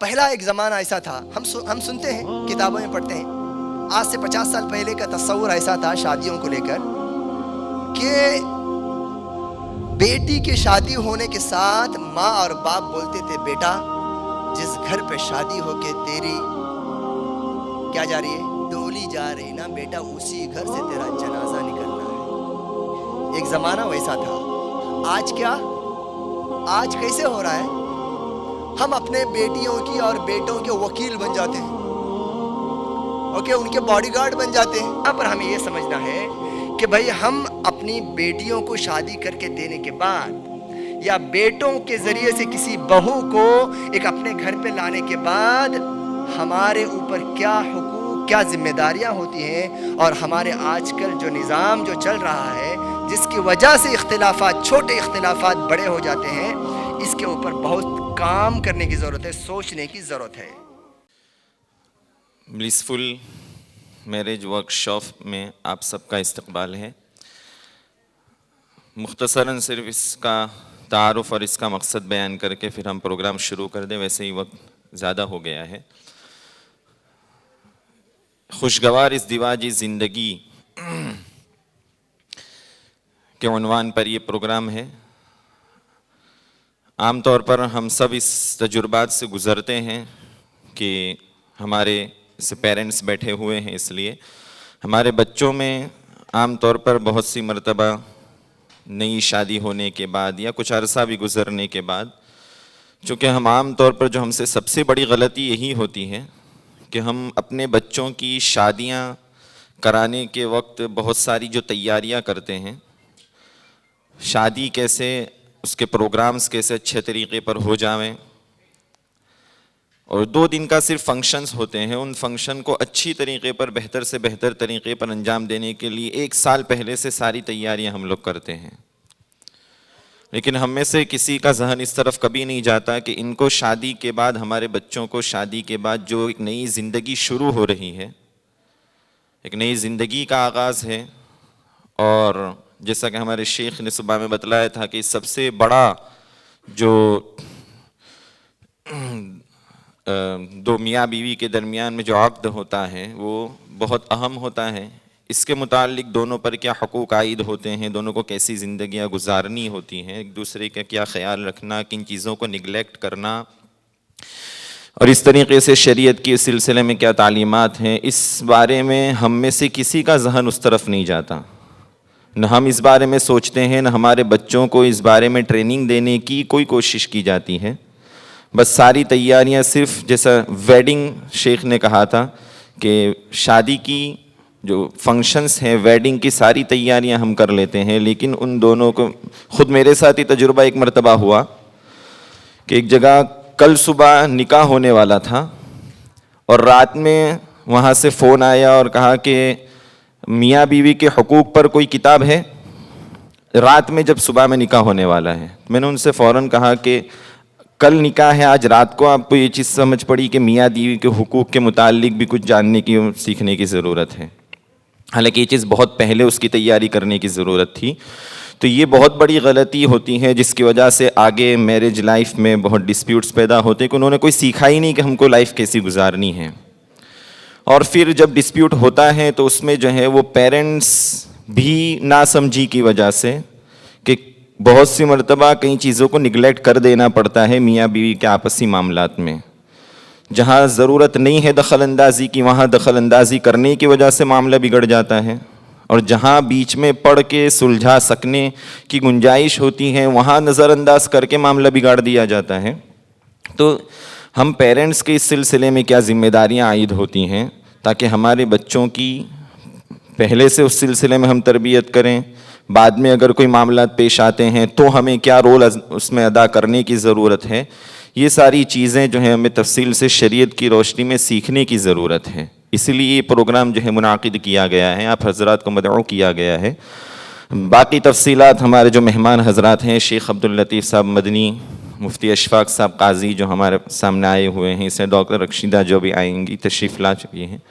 पहला एक ज़माना ऐसा था, हम सुनते हैं, किताबों में पढ़ते हैं, आज से 50 साल पहले का तस्वुर ऐसा था शादियों को लेकर कि बेटी की शादी होने के साथ माँ और बाप बोलते थे, बेटा जिस घर पे शादी हो के तेरी क्या जा रही है, डोली जा रही ना बेटा, उसी घर से तेरा जनाजा निकलना है। एक ज़माना वैसा था। आज क्या, आज कैसे हो रहा है, हम अपने बेटियों की और बेटों के वकील बन जाते हैं, ओके, उनके बॉडीगार्ड बन जाते हैं। यहाँ पर हमें ये समझना है कि भाई हम अपनी बेटियों को शादी करके देने के बाद या बेटों के ज़रिए से किसी बहू को एक अपने घर पे लाने के बाद हमारे ऊपर क्या हुकूक, क्या जिम्मेदारियाँ होती हैं, और हमारे आजकल जो निज़ाम जो चल रहा है जिसकी वजह से इख्तिलाफात, छोटे इख्तिलाफात बड़े हो जाते हैं, इसके ऊपर बहुत काम करने की ज़रूरत है, सोचने की ज़रूरत है। ब्लिसफुल मैरिज वर्कशॉप में आप सबका इस्तकबाल है। मुख्तसरन सिर्फ इसका तारुफ़ और इसका मकसद बयान करके फिर हम प्रोग्राम शुरू कर दें, वैसे ही वक्त ज़्यादा हो गया है। खुशगवार इज़्दिवाजी ज़िंदगी के उन्वान पर ये प्रोग्राम है। आम तौर पर हम सब इस तजुर्बात से गुज़रते हैं कि हमारे से पेरेंट्स बैठे हुए हैं, इसलिए हमारे बच्चों में आम तौर पर बहुत सी मर्तबा नई शादी होने के बाद या कुछ अरसा भी गुज़रने के बाद, चूँकि हम आम तौर पर जो हमसे सबसे बड़ी गलती यही होती है कि हम अपने बच्चों की शादियां कराने के वक्त बहुत सारी जो तैयारियां करते हैं, शादी कैसे, उसके प्रोग्राम्स कैसे अच्छे तरीके पर हो जावें, और 2 दिन का सिर्फ फंक्शंस होते हैं, उन फंक्शन को अच्छी तरीके पर, बेहतर से बेहतर तरीके पर अंजाम देने के लिए 1 साल पहले से सारी तैयारियां हम लोग करते हैं। लेकिन हम में से किसी का जहन इस तरफ कभी नहीं जाता कि इनको शादी के बाद, हमारे बच्चों को शादी के बाद जो एक नई ज़िंदगी शुरू हो रही है, एक नई ज़िंदगी का आगाज़ है, और जैसा कि हमारे शेख ने सुबह में बतलाया था कि सबसे बड़ा जो 2 मियाँ बीवी के दरमियान में जो अक़्द होता है वो बहुत अहम होता है। इसके मुतालिक दोनों पर क्या हुकूक आयद होते हैं, दोनों को कैसी ज़िंदगियाँ गुजारनी होती हैं, एक दूसरे का क्या ख्याल रखना, किन चीज़ों को निगलेक्ट करना, और इस तरीके से शरीयत के सिलसिले में क्या तालीमात हैं, इस बारे में हम में से किसी का जहन उस तरफ नहीं जाता। न हम इस बारे में सोचते हैं, न हमारे बच्चों को इस बारे में ट्रेनिंग देने की कोई कोशिश की जाती है। बस सारी तैयारियां सिर्फ, जैसा वेडिंग शेख ने कहा था कि शादी की जो फंक्शंस हैं, वेडिंग की सारी तैयारियां हम कर लेते हैं, लेकिन उन दोनों को, खुद मेरे साथ ही तजुर्बा एक मरतबा हुआ कि एक जगह कल सुबह निकाह होने वाला था और रात में वहाँ से फ़ोन आया और कहा कि मियाँ बीवी के हुकूक पर कोई किताब है। रात में, जब सुबह में निकाह होने वाला है, मैंने उनसे फ़ौरन कहा कि कल निकाह है, आज रात को आपको ये चीज़ समझ पड़ी कि मियाँ बीवी के हुकूक के मुतालिक भी कुछ जानने की, सीखने की ज़रूरत है। हालांकि ये चीज़ बहुत पहले उसकी तैयारी करने की ज़रूरत थी। तो ये बहुत बड़ी गलती होती है जिसकी वजह से आगे मैरिज लाइफ में बहुत डिस्प्यूट्स पैदा होते हैं कि उन्होंने कोई सीखा ही नहीं कि हमको लाइफ कैसी गुजारनी है। और फिर जब डिस्प्यूट होता है तो उसमें जो है वो पेरेंट्स भी नासमझी की वजह से, कि बहुत सी मर्तबा कई चीज़ों को निगलेक्ट कर देना पड़ता है मियाँ बीवी के आपसी मामलात में। जहाँ ज़रूरत नहीं है दखल अंदाज़ी की, वहाँ दखल अंदाज़ी करने की वजह से मामला बिगड़ जाता है, और जहाँ बीच में पढ़ के सुलझा सकने की गुंजाइश होती है वहाँ नज़रअंदाज करके मामला बिगाड़ दिया जाता है। तो हम पेरेंट्स के इस सिलसिले में क्या ज़िम्मेदारियाँ आयद होती हैं ताकि हमारे बच्चों की पहले से उस सिलसिले में हम तरबियत करें, बाद में अगर कोई मामला पेश आते हैं तो हमें क्या रोल उसमें अदा करने की ज़रूरत है, ये सारी चीज़ें जो हैं हमें तफसील से शरीयत की रोशनी में सीखने की ज़रूरत है। इसलिए ये प्रोग्राम जो है मुनाकिद किया गया है, आप हज़रात को मदऊ किया गया है। बाकी तफसीलात हमारे जो मेहमान हज़रात हैं, शेख अब्दुल लतीफ़ साहब मदनी, मुफ्ती अशफाक साहब काजी जो हमारे सामने आए हुए हैं, इससे डॉक्टर रशीदा जो भी आएंगी, तशरीफ़ ला चुकी हैं,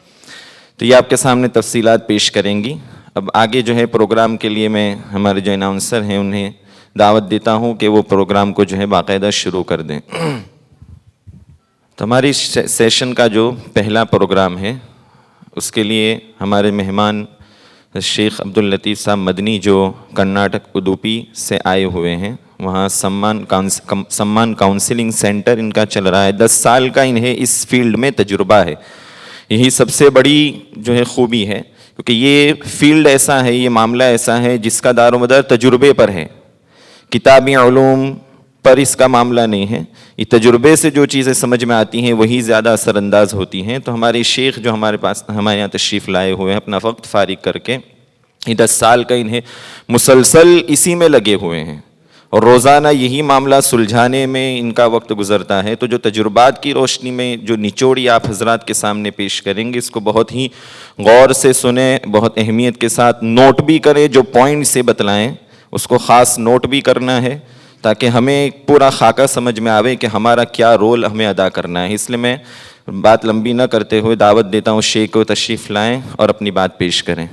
तो ये आपके सामने तफसीलात पेश करेंगी। अब आगे जो है प्रोग्राम के लिए मैं हमारे जो अनाउंसर हैं उन्हें दावत देता हूँ कि वो प्रोग्राम को जो है बाकायदा शुरू कर दें। तो हमारी सेशन का जो पहला प्रोग्राम है उसके लिए हमारे मेहमान शेख अब्दुल लतीफ़ साहब मदनी जो कर्नाटक उडुपी से आए हुए हैं। वहाँ सम्मान काउंसलिंग सेंटर इनका चल रहा है। 10 साल का इन्हें इस फील्ड में तजुर्बा है। यही सबसे बड़ी जो है खूबी है, क्योंकि ये फील्ड ऐसा है, ये मामला ऐसा है जिसका दारोमदार तजुर्बे पर है। किताबी उलूम पर इसका मामला नहीं है। ये तजुर्बे से जो चीज़ें समझ में आती हैं वही ज़्यादा असरअंदाज होती हैं। तो हमारे शेख जो हमारे यहाँ तशरीफ़ लाए हुए हैं, अपना वक्त फारिग करके ये 10 साल का इन्हें मुसलसल इसी में लगे हुए हैं और रोज़ाना यही मामला सुलझाने में इनका वक्त गुजरता है। तो जो तजुर्बात की रोशनी में जो निचोड़ी आप हजरात के सामने पेश करेंगे, इसको बहुत ही गौर से सुने, बहुत अहमियत के साथ नोट भी करें। जो पॉइंट से बतलाएं उसको ख़ास नोट भी करना है, ताकि हमें पूरा खाका समझ में आवे कि हमारा क्या रोल हमें अदा करना है। इसलिए मैं बात लंबी न करते हुए दावत देता हूँ शेख को तशरीफ़ लाएं और अपनी बात पेश करें।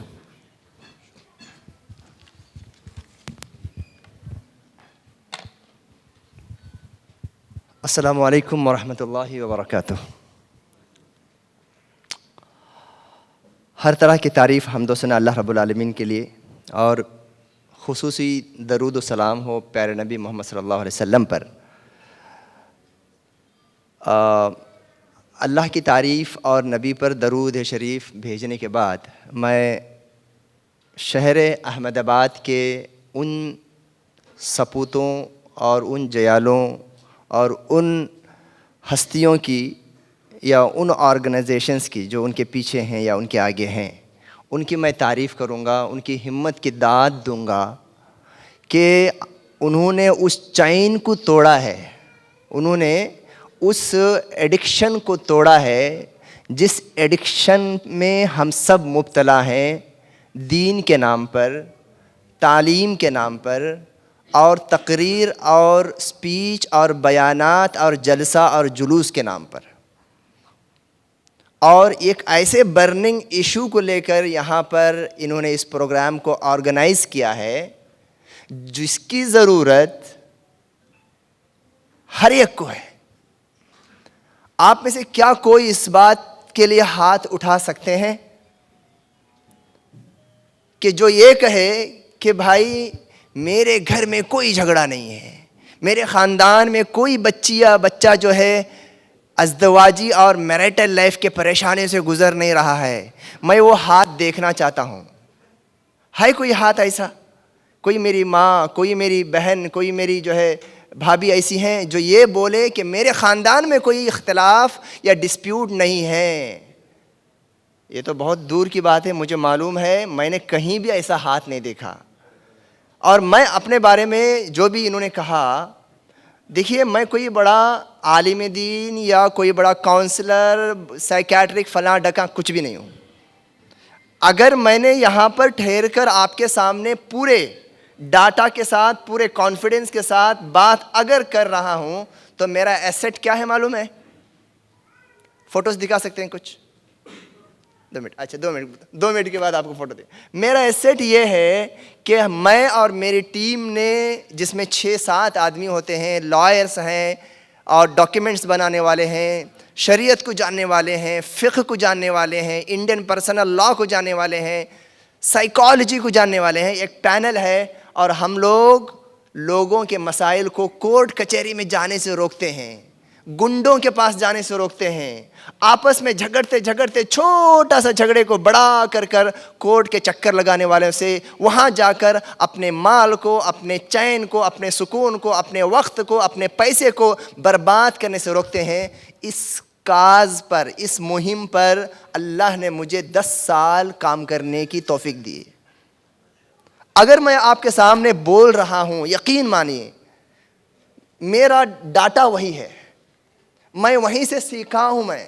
अस्सलामु अलैकुम वरहमतुल्लाहि वबरकातुह। हर तरह की तारीफ़ हम्दो सना अल्लाह रब्बुल आलमीन के लिए और खुसूसी दरूद व सलाम हो प्यारे नबी मोहम्मद सल्लल्लाहु अलैहि वसल्लम पर। अल्लाह की तारीफ़ और नबी पर दरूद शरीफ भेजने के बाद मैं शहर अहमदाबाद के उन सपूतों और उन जयालों और उन हस्तियों की या उन ऑर्गेनाइजेशंस की जो उनके पीछे हैं या उनके आगे हैं, उनकी मैं तारीफ़ करूँगा, उनकी हिम्मत की दाद दूँगा कि उन्होंने उस चैन को तोड़ा है, उन्होंने उस एडिक्शन को तोड़ा है जिस एडिक्शन में हम सब मुब्तला हैं, दीन के नाम पर, तालीम के नाम पर और तकरीर और स्पीच और बयानात और जलसा और जुलूस के नाम पर। और एक ऐसे बर्निंग इशू को लेकर यहाँ पर इन्होंने इस प्रोग्राम को ऑर्गेनाइज़ किया है जिसकी ज़रूरत हर एक को है। आप में से क्या कोई इस बात के लिए हाथ उठा सकते हैं कि जो ये कहे कि भाई मेरे घर में कोई झगड़ा नहीं है, मेरे ख़ानदान में कोई बच्ची या बच्चा जो है अज़दवाजी और मैरिटल लाइफ के परेशानी से गुज़र नहीं रहा है, मैं वो हाथ देखना चाहता हूँ। है कोई हाथ ऐसा? कोई मेरी माँ, कोई मेरी बहन, कोई मेरी जो है भाभी ऐसी हैं जो ये बोले कि मेरे ख़ानदान में कोई इख्तिलाफ या डिस्प्यूट नहीं है? ये तो बहुत दूर की बात है, मुझे मालूम है, मैंने कहीं भी ऐसा हाथ नहीं देखा। और मैं अपने बारे में जो भी इन्होंने कहा, देखिए मैं कोई बड़ा आलिम दीन या कोई बड़ा काउंसलर, साइकियाट्रिक फलां डका कुछ भी नहीं हूँ। अगर मैंने यहाँ पर ठहर कर आपके सामने पूरे डाटा के साथ, पूरे कॉन्फिडेंस के साथ बात अगर कर रहा हूँ तो मेरा एसेट क्या है मालूम है? फ़ोटोज़ दिखा सकते हैं कुछ? 2 मिनट, अच्छा 2 मिनट के बाद आपको फ़ोटो दे। मेरा एसेट ये है कि मैं और मेरी टीम ने, जिसमें 6-7 आदमी होते हैं, लॉयर्स हैं और डॉक्यूमेंट्स बनाने वाले हैं, शरीयत को जानने वाले हैं, फ़िक़्ह को जानने वाले हैं, इंडियन पर्सनल लॉ को जानने वाले हैं, साइकोलॉजी को जानने वाले हैं, एक पैनल है। और हम लोगों के मसाइल को कोर्ट कचहरी में जाने से रोकते हैं, गुंडों के पास जाने से रोकते हैं, आपस में झगड़ते झगड़ते छोटा सा झगड़े को बड़ा कर कर कोर्ट के चक्कर लगाने वाले से वहाँ जाकर अपने माल को, अपने चैन को, अपने सुकून को, अपने वक्त को, अपने पैसे को बर्बाद करने से रोकते हैं। इस काज पर, इस मुहिम पर अल्लाह ने मुझे 10 साल काम करने की तौफीक दी। अगर मैं आपके सामने बोल रहा हूँ, यकीन मानिए मेरा डाटा वही है, मैं वहीं से सीखा हूँ मैं।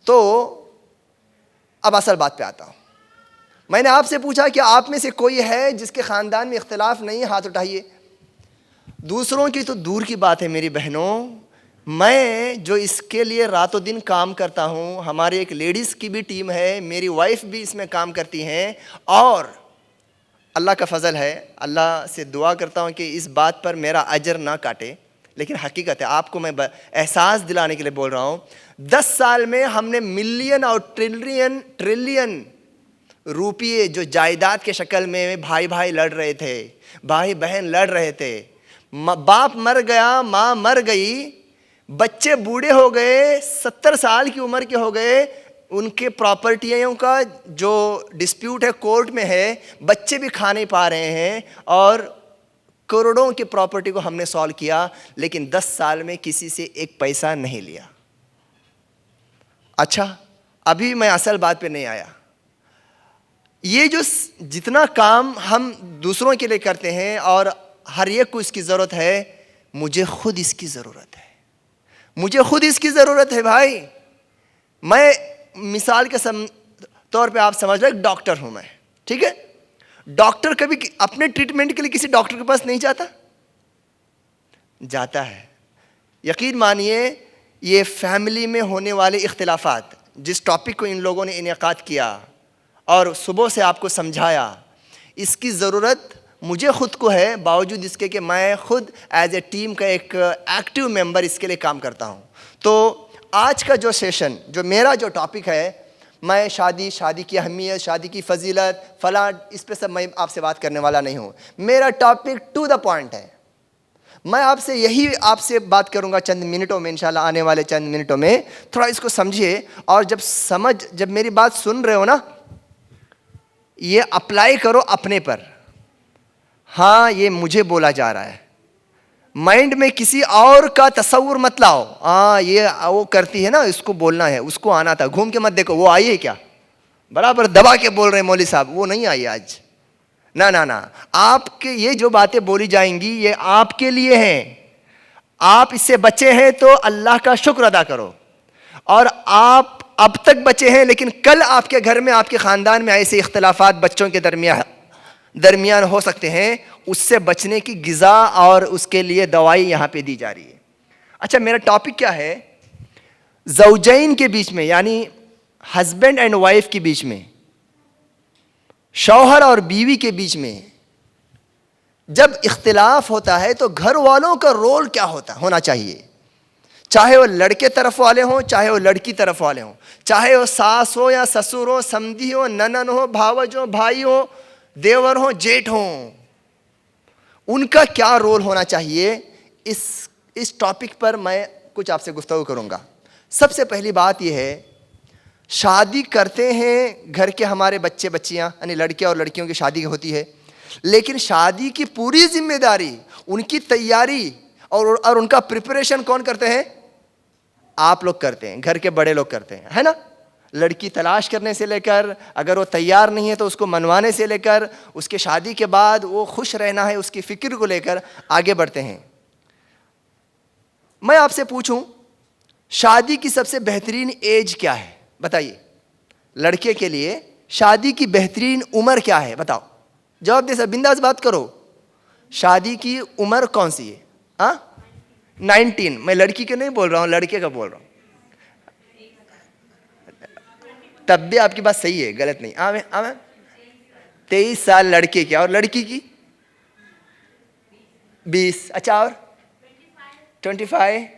तो अब असल बात पे आता हूँ। मैंने आपसे पूछा कि आप में से कोई है जिसके ख़ानदान में इख्तिलाफ नहीं? हाथ उठाइए। दूसरों की तो दूर की बात है मेरी बहनों, मैं जो इसके लिए रातों दिन काम करता हूँ, हमारे एक लेडीज़ की भी टीम है, मेरी वाइफ भी इसमें काम करती हैं और अल्लाह का फ़ज़ल है, अल्लाह से दुआ करता हूँ कि इस बात पर मेरा अजर ना काटे लेकिन हकीकत है, आपको मैं एहसास दिलाने के लिए बोल रहा हूं। 10 साल में हमने मिलियन और ट्रिलियन रुपये जो जायदाद के शक्ल में भाई भाई लड़ रहे थे, भाई बहन लड़ रहे थे, बाप मर गया, माँ मर गई, बच्चे बूढ़े हो गए, 70 साल की उम्र के हो गए, उनके प्रॉपर्टियों का जो डिस्प्यूट है कोर्ट में है, बच्चे भी खा नहीं पा रहे हैं, और करोड़ों की प्रॉपर्टी को हमने सॉल्व किया, लेकिन 10 साल में किसी से एक पैसा नहीं लिया। अच्छा, अभी मैं असल बात पे नहीं आया। ये जो जितना काम हम दूसरों के लिए करते हैं और हर एक को इसकी ज़रूरत है, मुझे खुद इसकी ज़रूरत है, मुझे खुद इसकी ज़रूरत है भाई। मैं मिसाल के तौर पे आप समझ लो, एक डॉक्टर हूं मैं, ठीक है। डॉक्टर कभी अपने ट्रीटमेंट के लिए किसी डॉक्टर के पास नहीं जाता? जाता है। यकीन मानिए, ये फैमिली में होने वाले इख्तिलाफात, जिस टॉपिक को इन लोगों ने इनेकाद किया और सुबह से आपको समझाया, इसकी ज़रूरत मुझे ख़ुद को है, बावजूद इसके कि मैं ख़ुद एज ए टीम का एक एक्टिव मेंबर इसके लिए काम करता हूँ। तो आज का जो सेशन, जो मेरा जो टॉपिक है, मैं शादी की अहमियत, शादी की फजीलत, फला, इस पे सब मैं आपसे बात करने वाला नहीं हूँ। मेरा टॉपिक टू द पॉइंट है। मैं आपसे बात करूँगा चंद मिनटों में, इंशाल्लाह आने वाले चंद मिनटों में। थोड़ा इसको समझिए, और जब मेरी बात सुन रहे हो ना, ये अप्लाई करो अपने पर। हाँ, ये मुझे बोला जा रहा है, माइंड में किसी और का तस्वुर मत लाओ। हाँ, ये वो करती है ना, इसको बोलना है, उसको आना था, घूम के मत देखो वो आई है क्या, बराबर दबा के बोल रहे हैं मौलवी साहब, वो नहीं आई आज। ना ना ना, आपके ये जो बातें बोली जाएंगी ये आपके लिए हैं। आप इससे बचे हैं तो अल्लाह का शुक्र अदा करो। और आप अब तक बचे हैं, लेकिन कल आपके घर में, आपके ख़ानदान में ऐसे इख्तिलाफात बच्चों के दरमियान हो सकते हैं। उससे बचने की ग़िज़ा और उसके लिए दवाई यहाँ पे दी जा रही है। अच्छा, मेरा टॉपिक क्या है? ज़ौजैन के बीच में, यानी हस्बैंड एंड वाइफ के बीच में, शौहर और बीवी के बीच में जब इख्तिलाफ होता है तो घर वालों का रोल क्या होना चाहिए। चाहे वो लड़के तरफ वाले हों, चाहे वो लड़की तरफ वाले हों, चाहे वो सास हो या ससुर हो, समधी हो, ननन हो, भावज हो, भाई हो, देवर हो, जेठ हो, उनका क्या रोल होना चाहिए, इस टॉपिक पर मैं कुछ आपसे गुफ्तगू करूँगा। सबसे पहली बात यह है, शादी करते हैं घर के हमारे बच्चे बच्चियाँ, यानी लड़के और लड़कियों की शादी होती है, लेकिन शादी की पूरी जिम्मेदारी, उनकी तैयारी और उनका प्रिपरेशन कौन करते हैं? आप लोग करते हैं, घर के बड़े लोग करते हैं, है ना। लड़की तलाश करने से लेकर, अगर वो तैयार नहीं है तो उसको मनवाने से लेकर, उसके शादी के बाद वो खुश रहना है, उसकी फ़िक्र को लेकर आगे बढ़ते हैं। मैं आपसे पूछूं, शादी की सबसे बेहतरीन एज क्या है? बताइए, लड़के के लिए शादी की बेहतरीन उम्र क्या है? बताओ, जवाब दे सर, बिंदास बात करो। शादी की उम्र कौन सी है? हाँ, 19। मैं लड़की के नहीं बोल रहा हूँ, लड़के का बोल रहा हूँ। तब भी आपकी बात सही है, गलत नहीं। आवे 23 साल लड़के की, और लड़की की 20। अच्छा, और 25।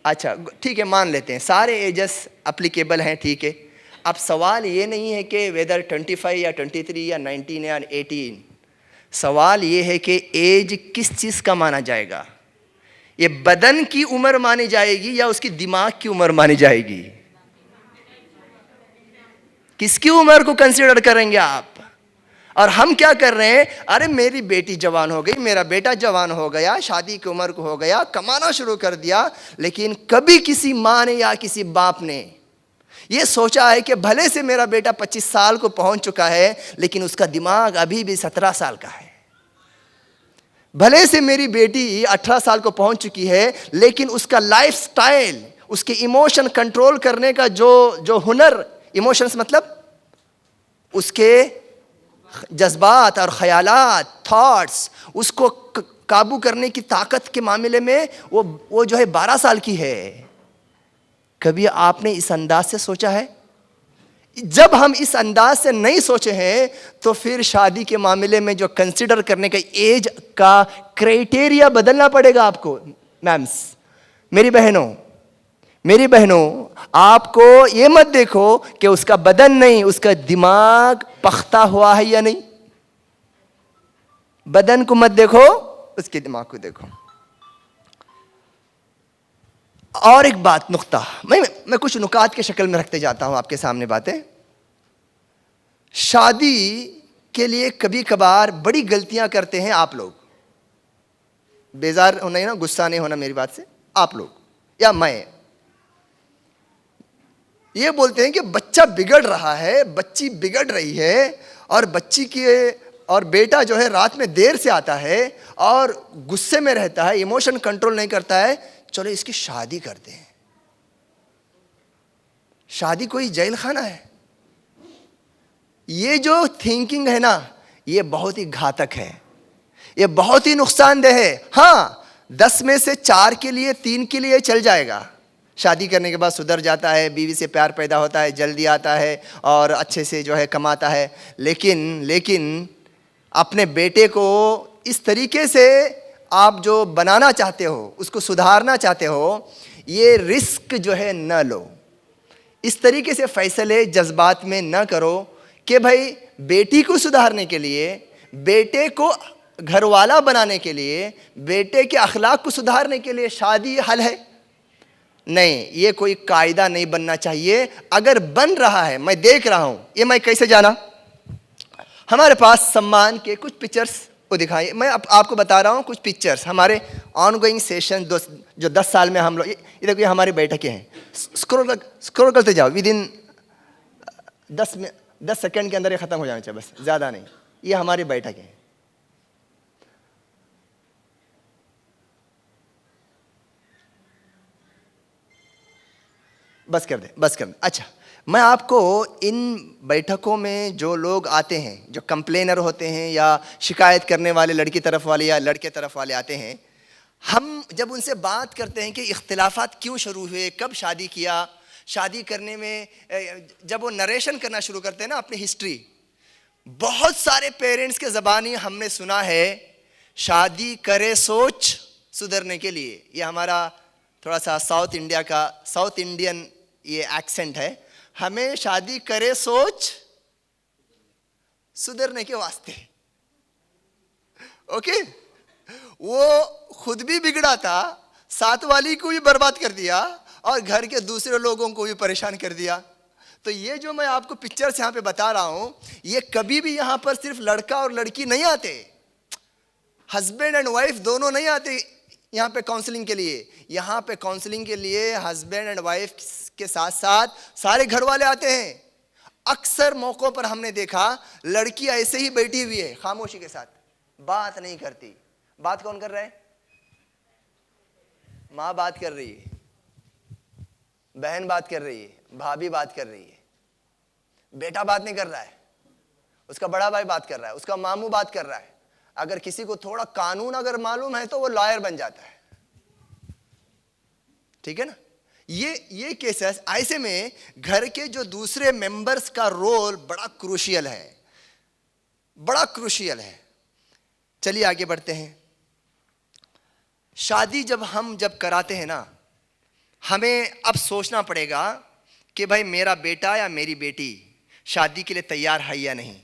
अच्छा, ठीक है, मान लेते हैं सारे एजेस अप्लीकेबल हैं, ठीक है। अब सवाल ये नहीं है कि वेदर 25 या 23 या 19 या 18, सवाल ये है कि एज किस चीज़ का माना जाएगा। ये बदन की उम्र मानी जाएगी या उसकी दिमाग की उम्र मानी जाएगी? किसकी उम्र को कंसीडर करेंगे आप? और हम क्या कर रहे हैं? अरे मेरी बेटी जवान हो गई, मेरा बेटा जवान हो गया, शादी की उम्र को हो गया, कमाना शुरू कर दिया, लेकिन कभी किसी माँ ने या किसी बाप ने ये सोचा है कि भले से मेरा बेटा 25 साल को पहुंच चुका है, लेकिन उसका दिमाग अभी भी 17 साल का है। भले से मेरी बेटी 18 साल को पहुंच चुकी है, लेकिन उसका लाइफस्टाइल, उसके इमोशन कंट्रोल करने का जो हुनर, इमोशंस मतलब उसके जज्बात और ख्यालात, थॉट्स, उसको काबू करने की ताकत के मामले में वो जो है 12 साल की है। कभी आपने इस अंदाज से सोचा है? जब हम इस अंदाज से नहीं सोचे हैं तो फिर शादी के मामले में जो कंसिडर करने का एज का क्राइटेरिया बदलना पड़ेगा आपको। मैम्स, मेरी बहनों, आपको ये मत देखो कि उसका बदन नहीं, उसका दिमाग पख्ता हुआ है या नहीं। बदन को मत देखो, उसके दिमाग को देखो। और एक बात, नुक्ता, मैं कुछ नुकात के शक्ल में रखते जाता हूं आपके सामने बातें। शादी के लिए कभी कभार बड़ी गलतियां करते हैं आप लोग। बेजार होना, ना गुस्सा नहीं होना मेरी बात से। आप लोग या मैं ये बोलते हैं कि बच्चा बिगड़ रहा है, बच्ची बिगड़ रही है, और बच्ची की और बेटा जो है रात में देर से आता है और गुस्से में रहता है, इमोशन कंट्रोल नहीं करता है, चलो इसकी शादी करते हैं। शादी कोई जेल खाना है? ये जो थिंकिंग है ना, ये बहुत ही घातक है, ये बहुत ही नुकसानदेह है। हाँ, 10 में से 4 के लिए, 3 के लिए चल जाएगा। शादी करने के बाद सुधर जाता है, बीवी से प्यार पैदा होता है, जल्दी आता है और अच्छे से जो है कमाता है। लेकिन अपने बेटे को इस तरीके से आप जो बनाना चाहते हो, उसको सुधारना चाहते हो, ये रिस्क जो है न लो। इस तरीके से फैसले जज्बात में न करो कि भाई बेटी को सुधारने के लिए, बेटे को घरवाला बनाने के लिए, बेटे के अखलाक को सुधारने के लिए शादी हल है। नहीं, ये कोई कायदा नहीं बनना चाहिए। अगर बन रहा है, मैं देख रहा हूं, ये मैं कैसे जाना, हमारे पास सम्मान के कुछ पिक्चर्स वो दिखाइए। मैं आपको बता रहा हूँ कुछ पिक्चर्स हमारे ऑनगोइंग सेशन जो 10 साल में हम लोग, ये देखो, ये हमारी बैठकें हैं। स्क्रॉल करते जाओ, विद इन 10 सेकंड के अंदर ये ख़त्म हो जाना चाहिए, बस, ज़्यादा नहीं। ये हमारी बैठकें हैं। बस कर दे। अच्छा, मैं आपको इन बैठकों में जो लोग आते हैं, जो कंप्लेनर होते हैं या शिकायत करने वाले लड़की तरफ वाले या लड़के तरफ वाले आते हैं, हम जब उनसे बात करते हैं कि इख्तिलाफात क्यों शुरू हुए, कब शादी किया, शादी करने में जब वो नरेशन करना शुरू करते हैं ना अपनी हिस्ट्री, बहुत सारे पेरेंट्स के ज़बानी हमने सुना है, शादी करे सोच सुधरने के लिए। ये हमारा थोड़ा सा साउथ इंडियन ये एक्सेंट है। हमें शादी करे सोच सुधरने के वास्ते। ओके, वो खुद भी बिगड़ा था, साथ वाली को भी बर्बाद कर दिया और घर के दूसरे लोगों को भी परेशान कर दिया। तो ये जो मैं आपको पिक्चर्स यहाँ पे बता रहा हूं, ये कभी भी यहाँ पर सिर्फ लड़का और लड़की नहीं आते, हस्बैंड एंड वाइफ दोनों नहीं आते यहाँ पे काउंसलिंग के लिए। यहाँ पे काउंसलिंग के लिए हस्बैंड एंड वाइफ के साथ साथ सारे घर वाले आते हैं। अक्सर मौकों पर हमने देखा लड़की ऐसे ही बैठी हुई है खामोशी के साथ, बात नहीं करती। बात कौन कर रहा है? माँ बात कर रही है, बहन बात कर रही है, भाभी बात कर रही है, बेटा बात नहीं कर रहा है, उसका बड़ा भाई बात कर रहा है, उसका मामू बात कर रहा है। अगर किसी को थोड़ा कानून अगर मालूम है तो वो लॉयर बन जाता है। ठीक है ना? ये केसेस, ऐसे में घर के जो दूसरे मेंबर्स का रोल बड़ा क्रूशियल है। चलिए आगे बढ़ते हैं। शादी जब कराते हैं ना, हमें अब सोचना पड़ेगा कि भाई मेरा बेटा या मेरी बेटी शादी के लिए तैयार है या नहीं।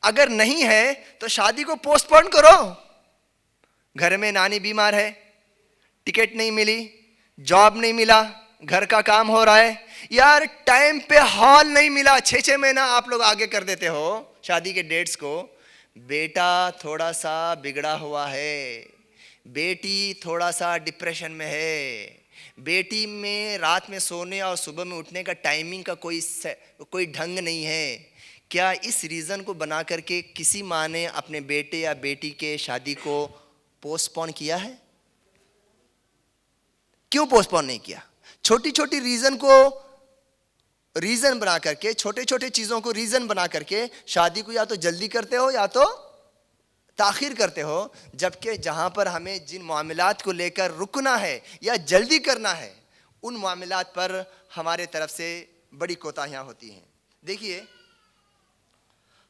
अगर नहीं है तो शादी को पोस्टपोन करो। घर में नानी बीमार है, टिकट नहीं मिली, जॉब नहीं मिला, घर का काम हो रहा है, यार टाइम पे हॉल नहीं मिला, 6 महीना आप लोग आगे कर देते हो शादी के डेट्स को। बेटा थोड़ा सा बिगड़ा हुआ है, बेटी थोड़ा सा डिप्रेशन में है, बेटी में रात में सोने और सुबह में उठने का टाइमिंग का कोई ढंग नहीं है। क्या इस रीज़न को बना करके किसी माँ ने अपने बेटे या बेटी के शादी को पोस्टपोन किया है? क्यों पोस्टपोन नहीं किया? छोटी छोटी रीज़न बना करके, छोटे छोटे चीज़ों को रीज़न बना करके शादी को या तो जल्दी करते हो या तो ताखीर करते हो। जबकि जहाँ पर हमें जिन मामलात को लेकर रुकना है या जल्दी करना है, उन मामलात पर हमारे तरफ से बड़ी कोताहियाँ होती हैं। देखिए,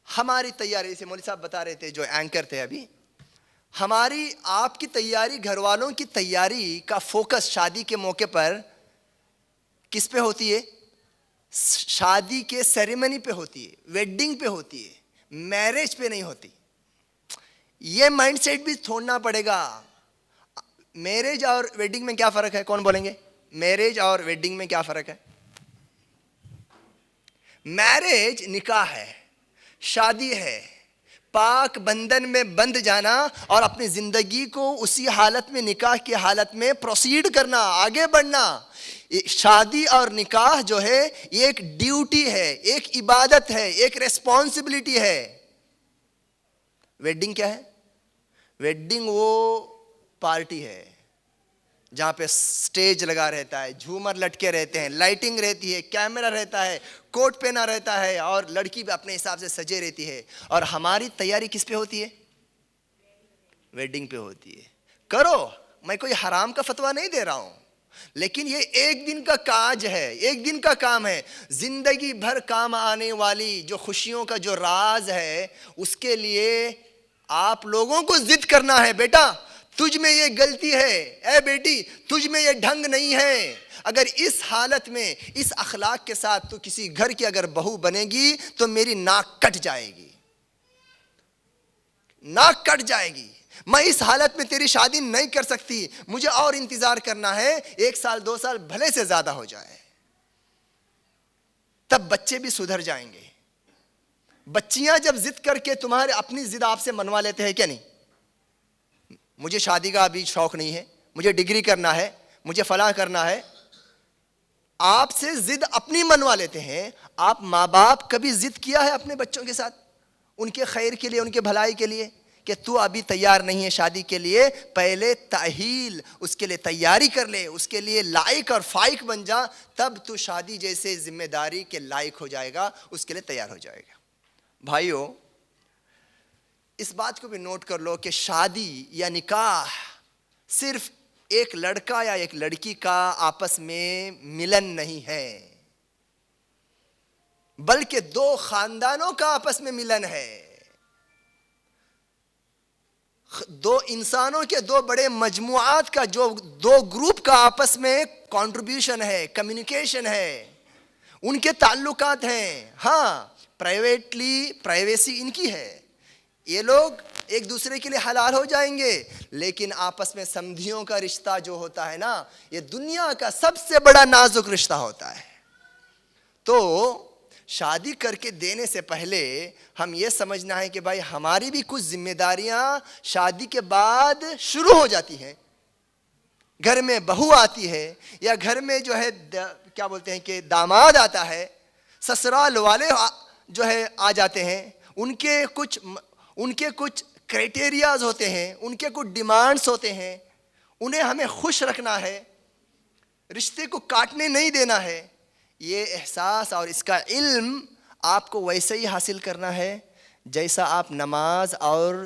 हमारी तैयारी, जैसे मौलवी साहब बता रहे थे जो एंकर थे अभी, हमारी आपकी तैयारी, घर वालों की तैयारी का फोकस शादी के मौके पर किस पे होती है? शादी के सेरेमनी पे होती है, वेडिंग पे होती है, मैरिज पे नहीं होती। ये माइंडसेट भी छोड़ना पड़ेगा। मैरिज और वेडिंग में क्या फर्क है? कौन बोलेंगे? मैरिज और वेडिंग में क्या फर्क है? मैरिज निकाह है, शादी है, पाक बंधन में बंध जाना और अपनी जिंदगी को उसी हालत में, निकाह की हालत में प्रोसीड करना, आगे बढ़ना। शादी और निकाह जो है ये एक ड्यूटी है, एक इबादत है, एक रेस्पॉन्सिबिलिटी है। वेडिंग क्या है? वेडिंग वो पार्टी है जहां पे स्टेज लगा रहता है, झूमर लटके रहते हैं, लाइटिंग रहती है, कैमरा रहता है, कोट पहना रहता है और लड़की भी अपने हिसाब से सजे रहती है। और हमारी तैयारी किस पे होती है? वेडिंग पे होती है। करो, मैं कोई हराम का फतवा नहीं दे रहा हूं, लेकिन ये एक दिन का काज है, एक दिन का काम है। जिंदगी भर काम आने वाली जो खुशियों का जो राज है, उसके लिए आप लोगों को जिद करना है। बेटा, तुझ में ये गलती है, ए बेटी तुझ में ये ढंग नहीं है। अगर इस हालत में, इस अखलाक के साथ तू किसी घर की अगर बहू बनेगी तो मेरी नाक कट जाएगी, नाक कट जाएगी। मैं इस हालत में तेरी शादी नहीं कर सकती, मुझे और इंतजार करना है, 1 साल 2 साल भले से ज्यादा हो जाए। तब बच्चे भी सुधर जाएंगे। बच्चियां जब जिद करके तुम्हारे अपनी जिद आपसे मनवा लेते हैं, क्या नहीं, मुझे शादी का अभी शौक नहीं है, मुझे डिग्री करना है, मुझे फलां करना है, आपसे जिद अपनी मनवा लेते हैं। आप माँ बाप कभी जिद किया है अपने बच्चों के साथ उनके खैर के लिए, उनके भलाई के लिए, कि तू अभी तैयार नहीं है शादी के लिए, पहले ताहील, उसके लिए तैयारी कर ले, उसके लिए लायक और फाइक बन जा, तब तू शादी जैसे जिम्मेदारी के लायक हो जाएगा, उसके लिए तैयार हो जाएगा। भाइयों, इस बात को भी नोट कर लो कि शादी या निकाह सिर्फ एक लड़का या एक लड़की का आपस में मिलन नहीं है, बल्कि 2 खानदानों का आपस में मिलन है। 2 इंसानों के 2 बड़े मजमुआत का, जो 2 ग्रुप का आपस में कंट्रीब्यूशन है, कम्युनिकेशन है, उनके ताल्लुकात हैं। हाँ, प्राइवेसी इनकी है, ये लोग एक दूसरे के लिए हलाल हो जाएंगे, लेकिन आपस में समधियों का रिश्ता जो होता है ना, ये दुनिया का सबसे बड़ा नाजुक रिश्ता होता है। तो शादी करके देने से पहले हम ये समझना है कि भाई हमारी भी कुछ जिम्मेदारियां शादी के बाद शुरू हो जाती हैं। घर में बहू आती है या घर में जो है क्या बोलते हैं कि दामाद आता है, ससुराल वाले जो है आ जाते हैं, उनके कुछ क्राइटेरियाज होते हैं, उनके कुछ डिमांड्स होते हैं, उन्हें हमें खुश रखना है, रिश्ते को काटने नहीं देना है। ये एहसास और इसका इल्म आपको वैसे ही हासिल करना है जैसा आप नमाज और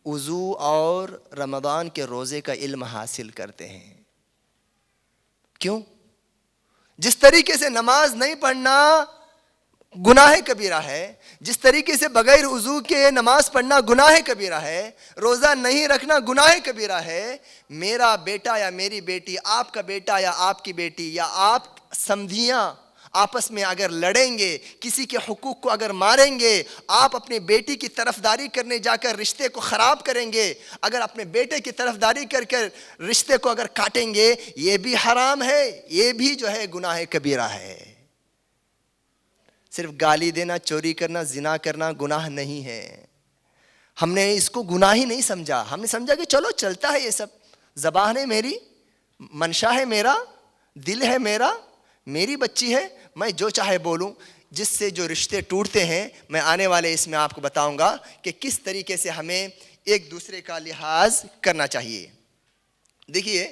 वज़ू और रमज़ान के रोज़े का इल्म हासिल करते हैं। क्यों? जिस तरीके से नमाज नहीं पढ़ना गुनाह कबीरा है, जिस तरीके से बगैर वज़ू के नमाज पढ़ना गुनाह कबीरा है, रोज़ा नहीं रखना गुनाह कबीरा है, मेरा बेटा या मेरी बेटी, आपका बेटा या आपकी बेटी या आप समधियां आपस में अगर लड़ेंगे, किसी के हुकूक को अगर मारेंगे, आप अपने बेटी की तरफदारी करने जाकर रिश्ते को ख़राब करेंगे, अगर अपने बेटे की तरफदारी कर कर रिश्ते को अगर काटेंगे, ये भी हराम है, ये भी जो है गुनाह कबीरा है। सिर्फ गाली देना, चोरी करना, जिना करना गुनाह नहीं है। हमने इसको गुनाह ही नहीं समझा, हमने समझा कि चलो चलता है ये सब, ज़बान है मेरी, मंशा है मेरा, दिल है मेरा, मेरी बच्ची है, मैं जो चाहे बोलूं। जिससे जो रिश्ते टूटते हैं, मैं आने वाले इसमें आपको बताऊंगा कि किस तरीके से हमें एक दूसरे का लिहाज करना चाहिए। देखिए,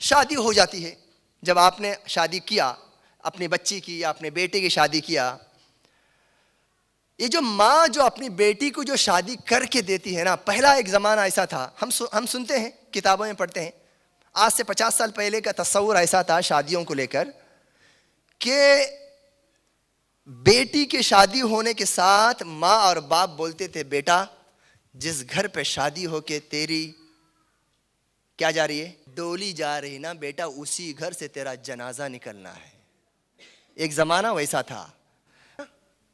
शादी हो जाती है, जब आपने शादी किया, अपनी बच्ची की या अपने बेटे की शादी किया, ये जो माँ जो अपनी बेटी को जो शादी करके देती है ना, पहला एक ज़माना ऐसा था, हम सुनते हैं, किताबों में पढ़ते हैं, आज से 50 साल पहले का तस्वुर ऐसा था शादियों को लेकर कि बेटी की शादी होने के साथ माँ और बाप बोलते थे, बेटा जिस घर पे शादी होके तेरी क्या जा रही है, डोली जा रही ना बेटा, उसी घर से तेरा जनाजा निकलना है। एक जमाना वैसा था,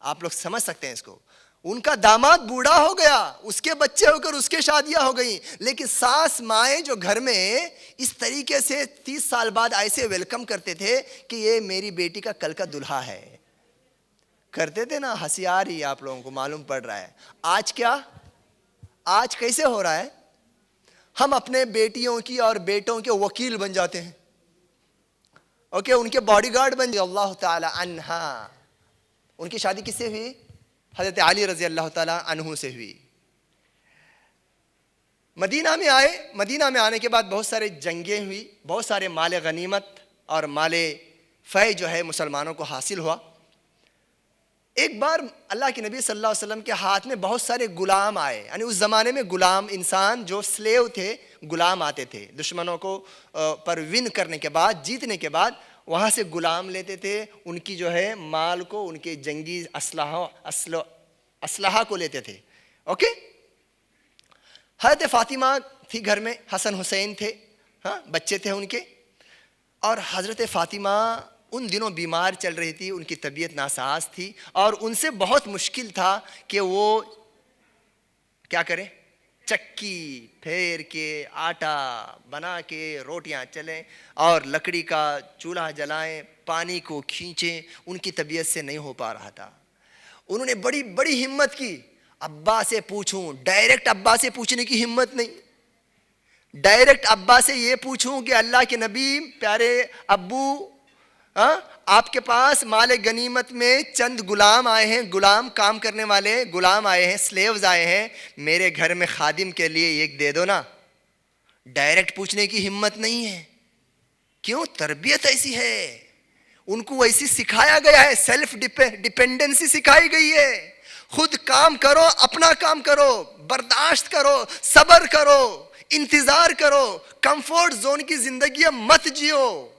आप लोग समझ सकते हैं इसको। उनका दामाद बूढ़ा हो गया, उसके बच्चे होकर उसके शादियां हो गई, लेकिन सास माएं जो घर में इस तरीके से 30 साल बाद ऐसे वेलकम करते थे कि ये मेरी बेटी का कल का दुल्हा है, करते थे ना। हंसी आ रही है आप लोगों को, मालूम पड़ रहा है। आज क्या, आज कैसे हो रहा है, हम अपने बेटियों की और बेटों के वकील बन जाते हैं, ओके, उनके बॉडीगार्ड बन जाते। अल्लाह ताला अन्हा, उनकी शादी किससे हुई, हजरत अली रजी अल्लाह ताला अन्हु से हुई। मदीना में आए, मदीना में आने के बाद बहुत सारे जंगें हुई, बहुत सारे माले गनीमत और माले फ़ै जो है मुसलमानों को हासिल हुआ। एक बार अल्लाह के नबी सल्लल्लाहु अलैहि वसल्लम के हाथ में बहुत सारे गुलाम आए, यानी उस ज़माने में गुलाम इंसान जो स्लेव थे, गुलाम आते थे, दुश्मनों को पर विन करने के बाद, जीतने के बाद वहाँ से गुलाम लेते थे, उनकी जो है माल को, उनके जंगी असलहा को लेते थे, ओके। हज़रत फ़ातिमा थी घर में, हसन हुसैन थे, हाँ बच्चे थे उनके, और हज़रत फ़ातिमा उन दिनों बीमार चल रही थी, उनकी तबीयत नासाज थी और उनसे बहुत मुश्किल था कि वो क्या करें, चक्की फेर के आटा बना के रोटियां चलें और लकड़ी का चूल्हा जलाएं, पानी को खींचें, उनकी तबीयत से नहीं हो पा रहा था। उन्होंने बड़ी बड़ी हिम्मत की, अब्बा से पूछूं, डायरेक्ट अब्बा से पूछने की हिम्मत नहीं, डायरेक्ट अब्बा से ये पूछूं कि अल्लाह के नबी प्यारे अब्बू, आपके पास माले गनीमत में चंद गुलाम आए हैं, गुलाम काम करने वाले गुलाम आए हैं, स्लेव्स आए हैं, मेरे घर में खादिम के लिए एक दे दो ना। डायरेक्ट पूछने की हिम्मत नहीं है, क्यों, तरबियत ऐसी है, उनको वैसी सिखाया गया है, सेल्फ डिपेंडेंसी सिखाई गई है, खुद काम करो, अपना काम करो, बर्दाश्त करो, सब्र करो, इंतजार करो, कंफर्ट जोन की जिंदगी मत जियो।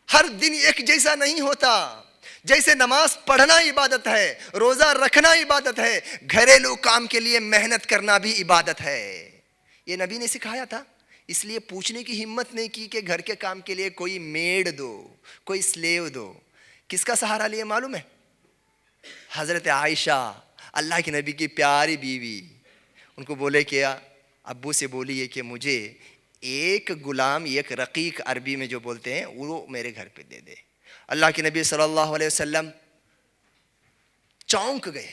हर दिन एक जैसा नहीं होता, जैसे नमाज पढ़ना इबादत है, रोजा रखना इबादत है, घरेलू काम के लिए मेहनत करना भी इबादत है। ये नबी ने सिखाया था, इसलिए पूछने की हिम्मत नहीं की कि घर के काम के लिए कोई मेड दो, कोई स्लेव दो। किसका सहारा लिए मालूम है, हजरत आयशा, अल्लाह के नबी की प्यारी बीवी, उनको बोले कि अब्बू से बोलिए कि मुझे एक गुलाम, एक रकीक अरबी में जो बोलते हैं, वो मेरे घर पे दे दे। अल्लाह के नबी सल्लल्लाहु अलैहि वसल्लम चौंक गए,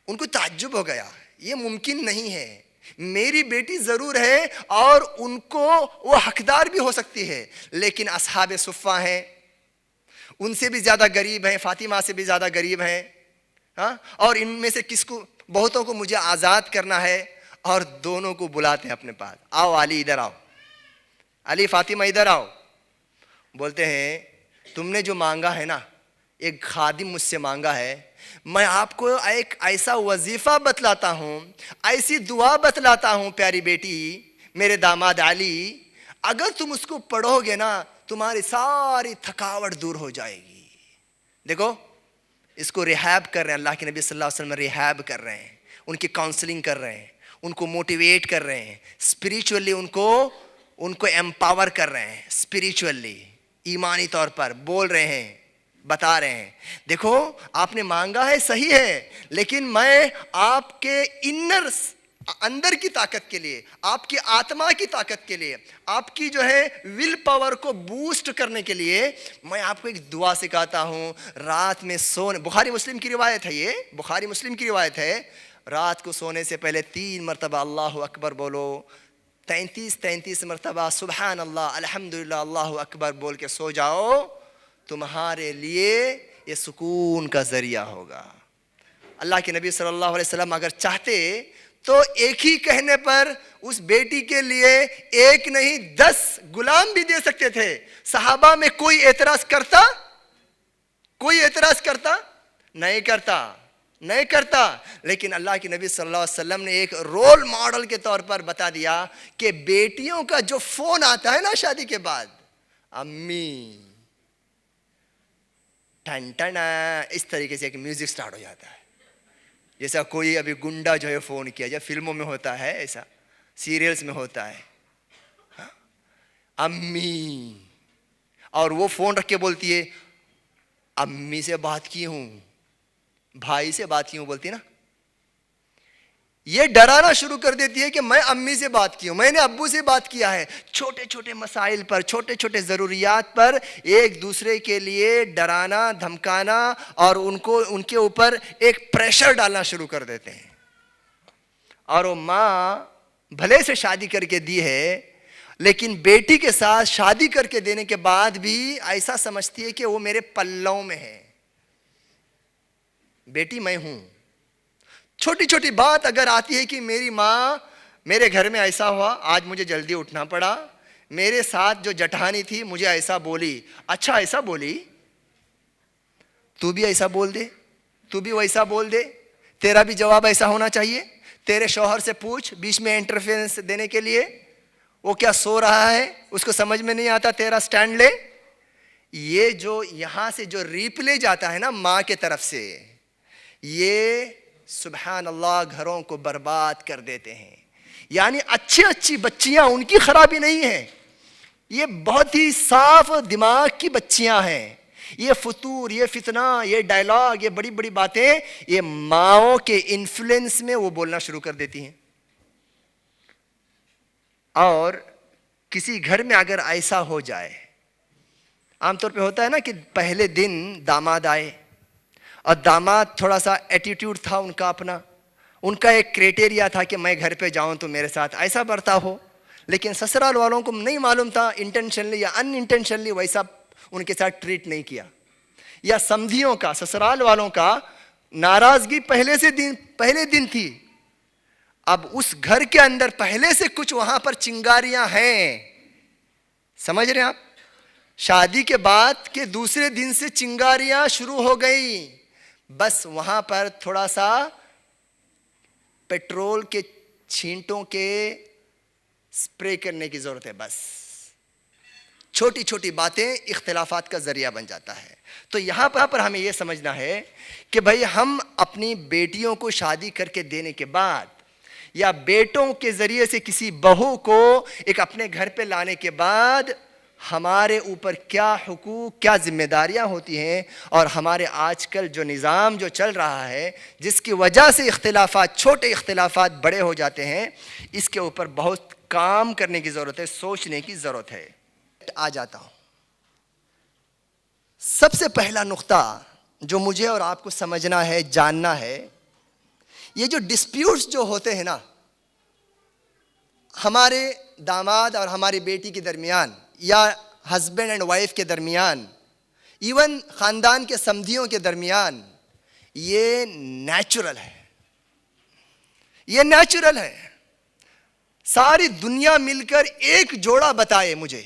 उनको ताज्जुब हो गया, ये मुमकिन नहीं है, मेरी बेटी जरूर है और उनको वो हकदार भी हो सकती है, लेकिन असहाबे सुफ़ा हैं, उनसे भी ज़्यादा गरीब हैं, फ़ातिमा से भी ज़्यादा गरीब हैं, हाँ, और इनमें से किसको, बहुतों को मुझे आज़ाद करना है, और दोनों को बुलाते हैं अपने पास, आओ अली इधर आओ, अली फ़ातिमा इधर आओ। बोलते हैं तुमने जो मांगा है ना, एक खादिम मुझसे मांगा है, मैं आपको एक ऐसा वजीफ़ा बतलाता हूँ, ऐसी दुआ बतलाता हूँ प्यारी बेटी, मेरे दामाद अली, अगर तुम उसको पढ़ोगे ना, तुम्हारी सारी थकावट दूर हो जाएगी। देखो, इसको रिहैब कर रहे हैं, अल्लाह के नबी सल्लल्लाहु अलैहि वसल्लम रिहैब कर रहे हैं, उनकी काउंसलिंग कर रहे हैं, उनको मोटिवेट कर रहे हैं, स्पिरिचुअली उनको एम्पावर कर रहे हैं, स्पिरिचुअली ईमानी तौर पर बोल रहे हैं, बता रहे हैं, देखो आपने मांगा है सही है, लेकिन मैं आपके इनर अंदर की ताकत के लिए, आपकी आत्मा की ताकत के लिए, आपकी जो है विल पावर को बूस्ट करने के लिए मैं आपको एक दुआ सिखाता हूँ। रात में सोने, बुखारी मुस्लिम की रिवायत है, ये बुखारी मुस्लिम की रिवायत है, रात को सोने से पहले 3 मरतबा अल्लाहु अकबर बोलो, 33 मरतबा सुबहान अल्लाह अल्हम्दुलिल्लाह अल्लाहु अकबर बोल के सो जाओ, तुम्हारे लिए ये सुकून का जरिया होगा। अल्लाह के नबी सल्लल्लाहु अलैहि वसल्लम अगर चाहते तो एक ही कहने पर उस बेटी के लिए एक नहीं 10 गुलाम भी दे सकते थे। सहाबा में कोई एतराज करता? कोई एतराज करता? नहीं करता। लेकिन अल्लाह के नबी सल्लल्लाहु अलैहि वसल्लम ने एक रोल मॉडल के तौर पर बता दिया कि बेटियों का जो फोन आता है ना शादी के बाद, अम्मी टन टन इस तरीके से एक म्यूजिक स्टार्ट हो जाता है, जैसा कोई अभी गुंडा जो है फोन किया, जब फिल्मों में होता है, ऐसा सीरियल्स में होता है। हाँ? अम्मी, और वो फोन रख के बोलती है अम्मी से बात की हूं, भाई से बात की हूं बोलती है ना। ये डराना शुरू कर देती है कि मैं अम्मी से बात की हूं, मैंने अब्बू से बात किया है। छोटे छोटे मसाइल पर, छोटे छोटे जरूरियात पर एक दूसरे के लिए डराना, धमकाना और उनको उनके ऊपर एक प्रेशर डालना शुरू कर देते हैं। और वो माँ भले से शादी करके दी है, लेकिन बेटी के साथ शादी करके देने के बाद भी ऐसा समझती है कि वो मेरे पल्लों में है, बेटी मैं हूं। छोटी छोटी बात अगर आती है कि मेरी माँ, मेरे घर में ऐसा हुआ, आज मुझे जल्दी उठना पड़ा, मेरे साथ जो जठानी थी मुझे ऐसा बोली, अच्छा ऐसा बोली, तू भी ऐसा बोल दे, तू भी वैसा बोल दे, तेरा भी जवाब ऐसा होना चाहिए। तेरे शौहर से पूछ बीच में इंटरफेरेंस देने के लिए, वो क्या सो रहा है, उसको समझ में नहीं आता, तेरा स्टैंड ले। ये जो यहां से जो रिप्ले जाता है ना माँ के तरफ से, ये सुबहान अल्लाह घरों को बर्बाद कर देते हैं। यानी अच्छी अच्छी बच्चियां, उनकी खराबी नहीं है, ये बहुत ही साफ दिमाग की बच्चियां हैं। ये फतूर, ये फितना, ये डायलॉग, ये बड़ी बड़ी बातें, ये माओ के इन्फ्लुएंस में वो बोलना शुरू कर देती हैं। और किसी घर में अगर ऐसा हो जाए, आमतौर पे होता है ना कि पहले दिन दामाद आए और दामाद थोड़ा सा एटीट्यूड था उनका अपना, उनका एक क्राइटेरिया था कि मैं घर पे जाऊं तो मेरे साथ ऐसा बर्ताव हो, लेकिन ससुराल वालों को नहीं मालूम था, इंटेंशनली या अनइंटेंशनली वैसा उनके साथ ट्रीट नहीं किया। या समधियों का, ससुराल वालों का नाराजगी पहले दिन थी। अब उस घर के अंदर पहले से कुछ वहां पर चिंगारियां हैं, समझ रहे हैं आप? शादी के बाद के दूसरे दिन से चिंगारियां शुरू हो गई, बस वहां पर थोड़ा सा पेट्रोल के छींटों के स्प्रे करने की जरूरत है। बस छोटी छोटी बातें इख्तिलाफात का जरिया बन जाता है। तो यहां पर हमें यह समझना है कि भाई हम अपनी बेटियों को शादी करके देने के बाद या बेटों के जरिए से किसी बहू को एक अपने घर पे लाने के बाद हमारे ऊपर क्या हुकूक, क्या जिम्मेदारियां होती हैं, और हमारे आजकल जो निज़ाम जो चल रहा है जिसकी वजह से इख्तिलाफात, छोटे इख्तिलाफात बड़े हो जाते हैं, इसके ऊपर बहुत काम करने की ज़रूरत है, सोचने की ज़रूरत है। आ जाता हूं, सबसे पहला नुक्ता जो मुझे और आपको समझना है, जानना है, ये जो डिस्प्यूट्स जो होते हैं ना हमारे दामाद और हमारी बेटी के दरमियान या हस्बैंड एंड वाइफ के दरमियान, इवन खानदान के समधियों के दरमियान, ये नेचुरल है, ये नेचुरल है। सारी दुनिया मिलकर एक जोड़ा बताए मुझे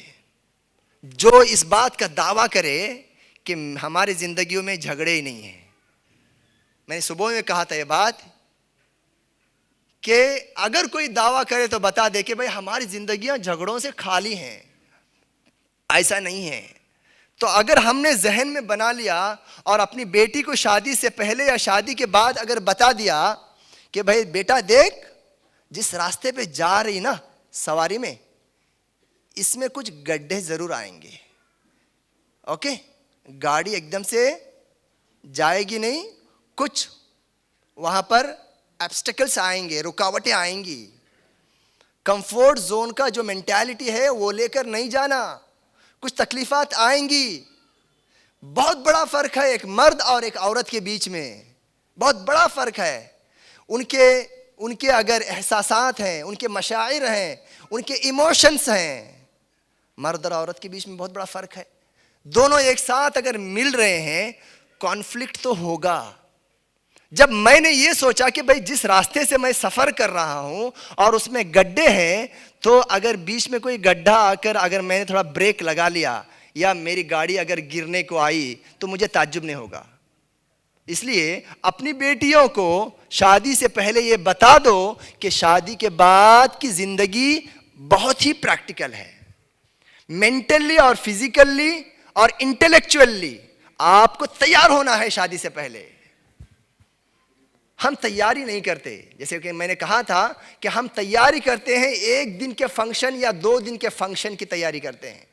जो इस बात का दावा करे कि हमारी जिंदगियों में झगड़े ही नहीं है। मैंने सुबह में कहा था ये बात कि अगर कोई दावा करे तो बता दे कि भाई हमारी जिंदगियां झगड़ों से खाली हैं, ऐसा नहीं है। तो अगर हमने जहन में बना लिया और अपनी बेटी को शादी से पहले या शादी के बाद अगर बता दिया कि भाई बेटा देख, जिस रास्ते पे जा रही ना सवारी में, इसमें कुछ गड्ढे जरूर आएंगे, ओके, गाड़ी एकदम से जाएगी नहीं, कुछ वहां पर ऑब्स्टेकल्स आएंगे, रुकावटें आएंगी। कंफर्ट जोन का जो मेंटालिटी है वो लेकर नहीं जाना, कुछ तकलीफात आएंगी। बहुत बड़ा फर्क है एक मर्द और एक औरत के बीच में, बहुत बड़ा फर्क है। उनके अगर एहसासात हैं, उनके मशाइर हैं, उनके इमोशंस हैं, मर्द और औरत के बीच में बहुत बड़ा फर्क है। दोनों एक साथ अगर मिल रहे हैं, कॉन्फ्लिक्ट तो होगा। जब मैंने ये सोचा कि भाई जिस रास्ते से मैं सफर कर रहा हूं और उसमें गड्ढे हैं, तो अगर बीच में कोई गड्ढा आकर अगर मैंने थोड़ा ब्रेक लगा लिया या मेरी गाड़ी अगर गिरने को आई तो मुझे ताज्जुब नहीं होगा। इसलिए अपनी बेटियों को शादी से पहले ये बता दो कि शादी के बाद की जिंदगी बहुत ही प्रैक्टिकल है। मेंटली और फिजिकली और इंटेलेक्चुअली आपको तैयार होना है शादी से पहले। हम तैयारी नहीं करते, जैसे कि मैंने कहा था कि हम तैयारी करते हैं 1 दिन के फंक्शन या 2 दिन के फंक्शन की तैयारी करते हैं।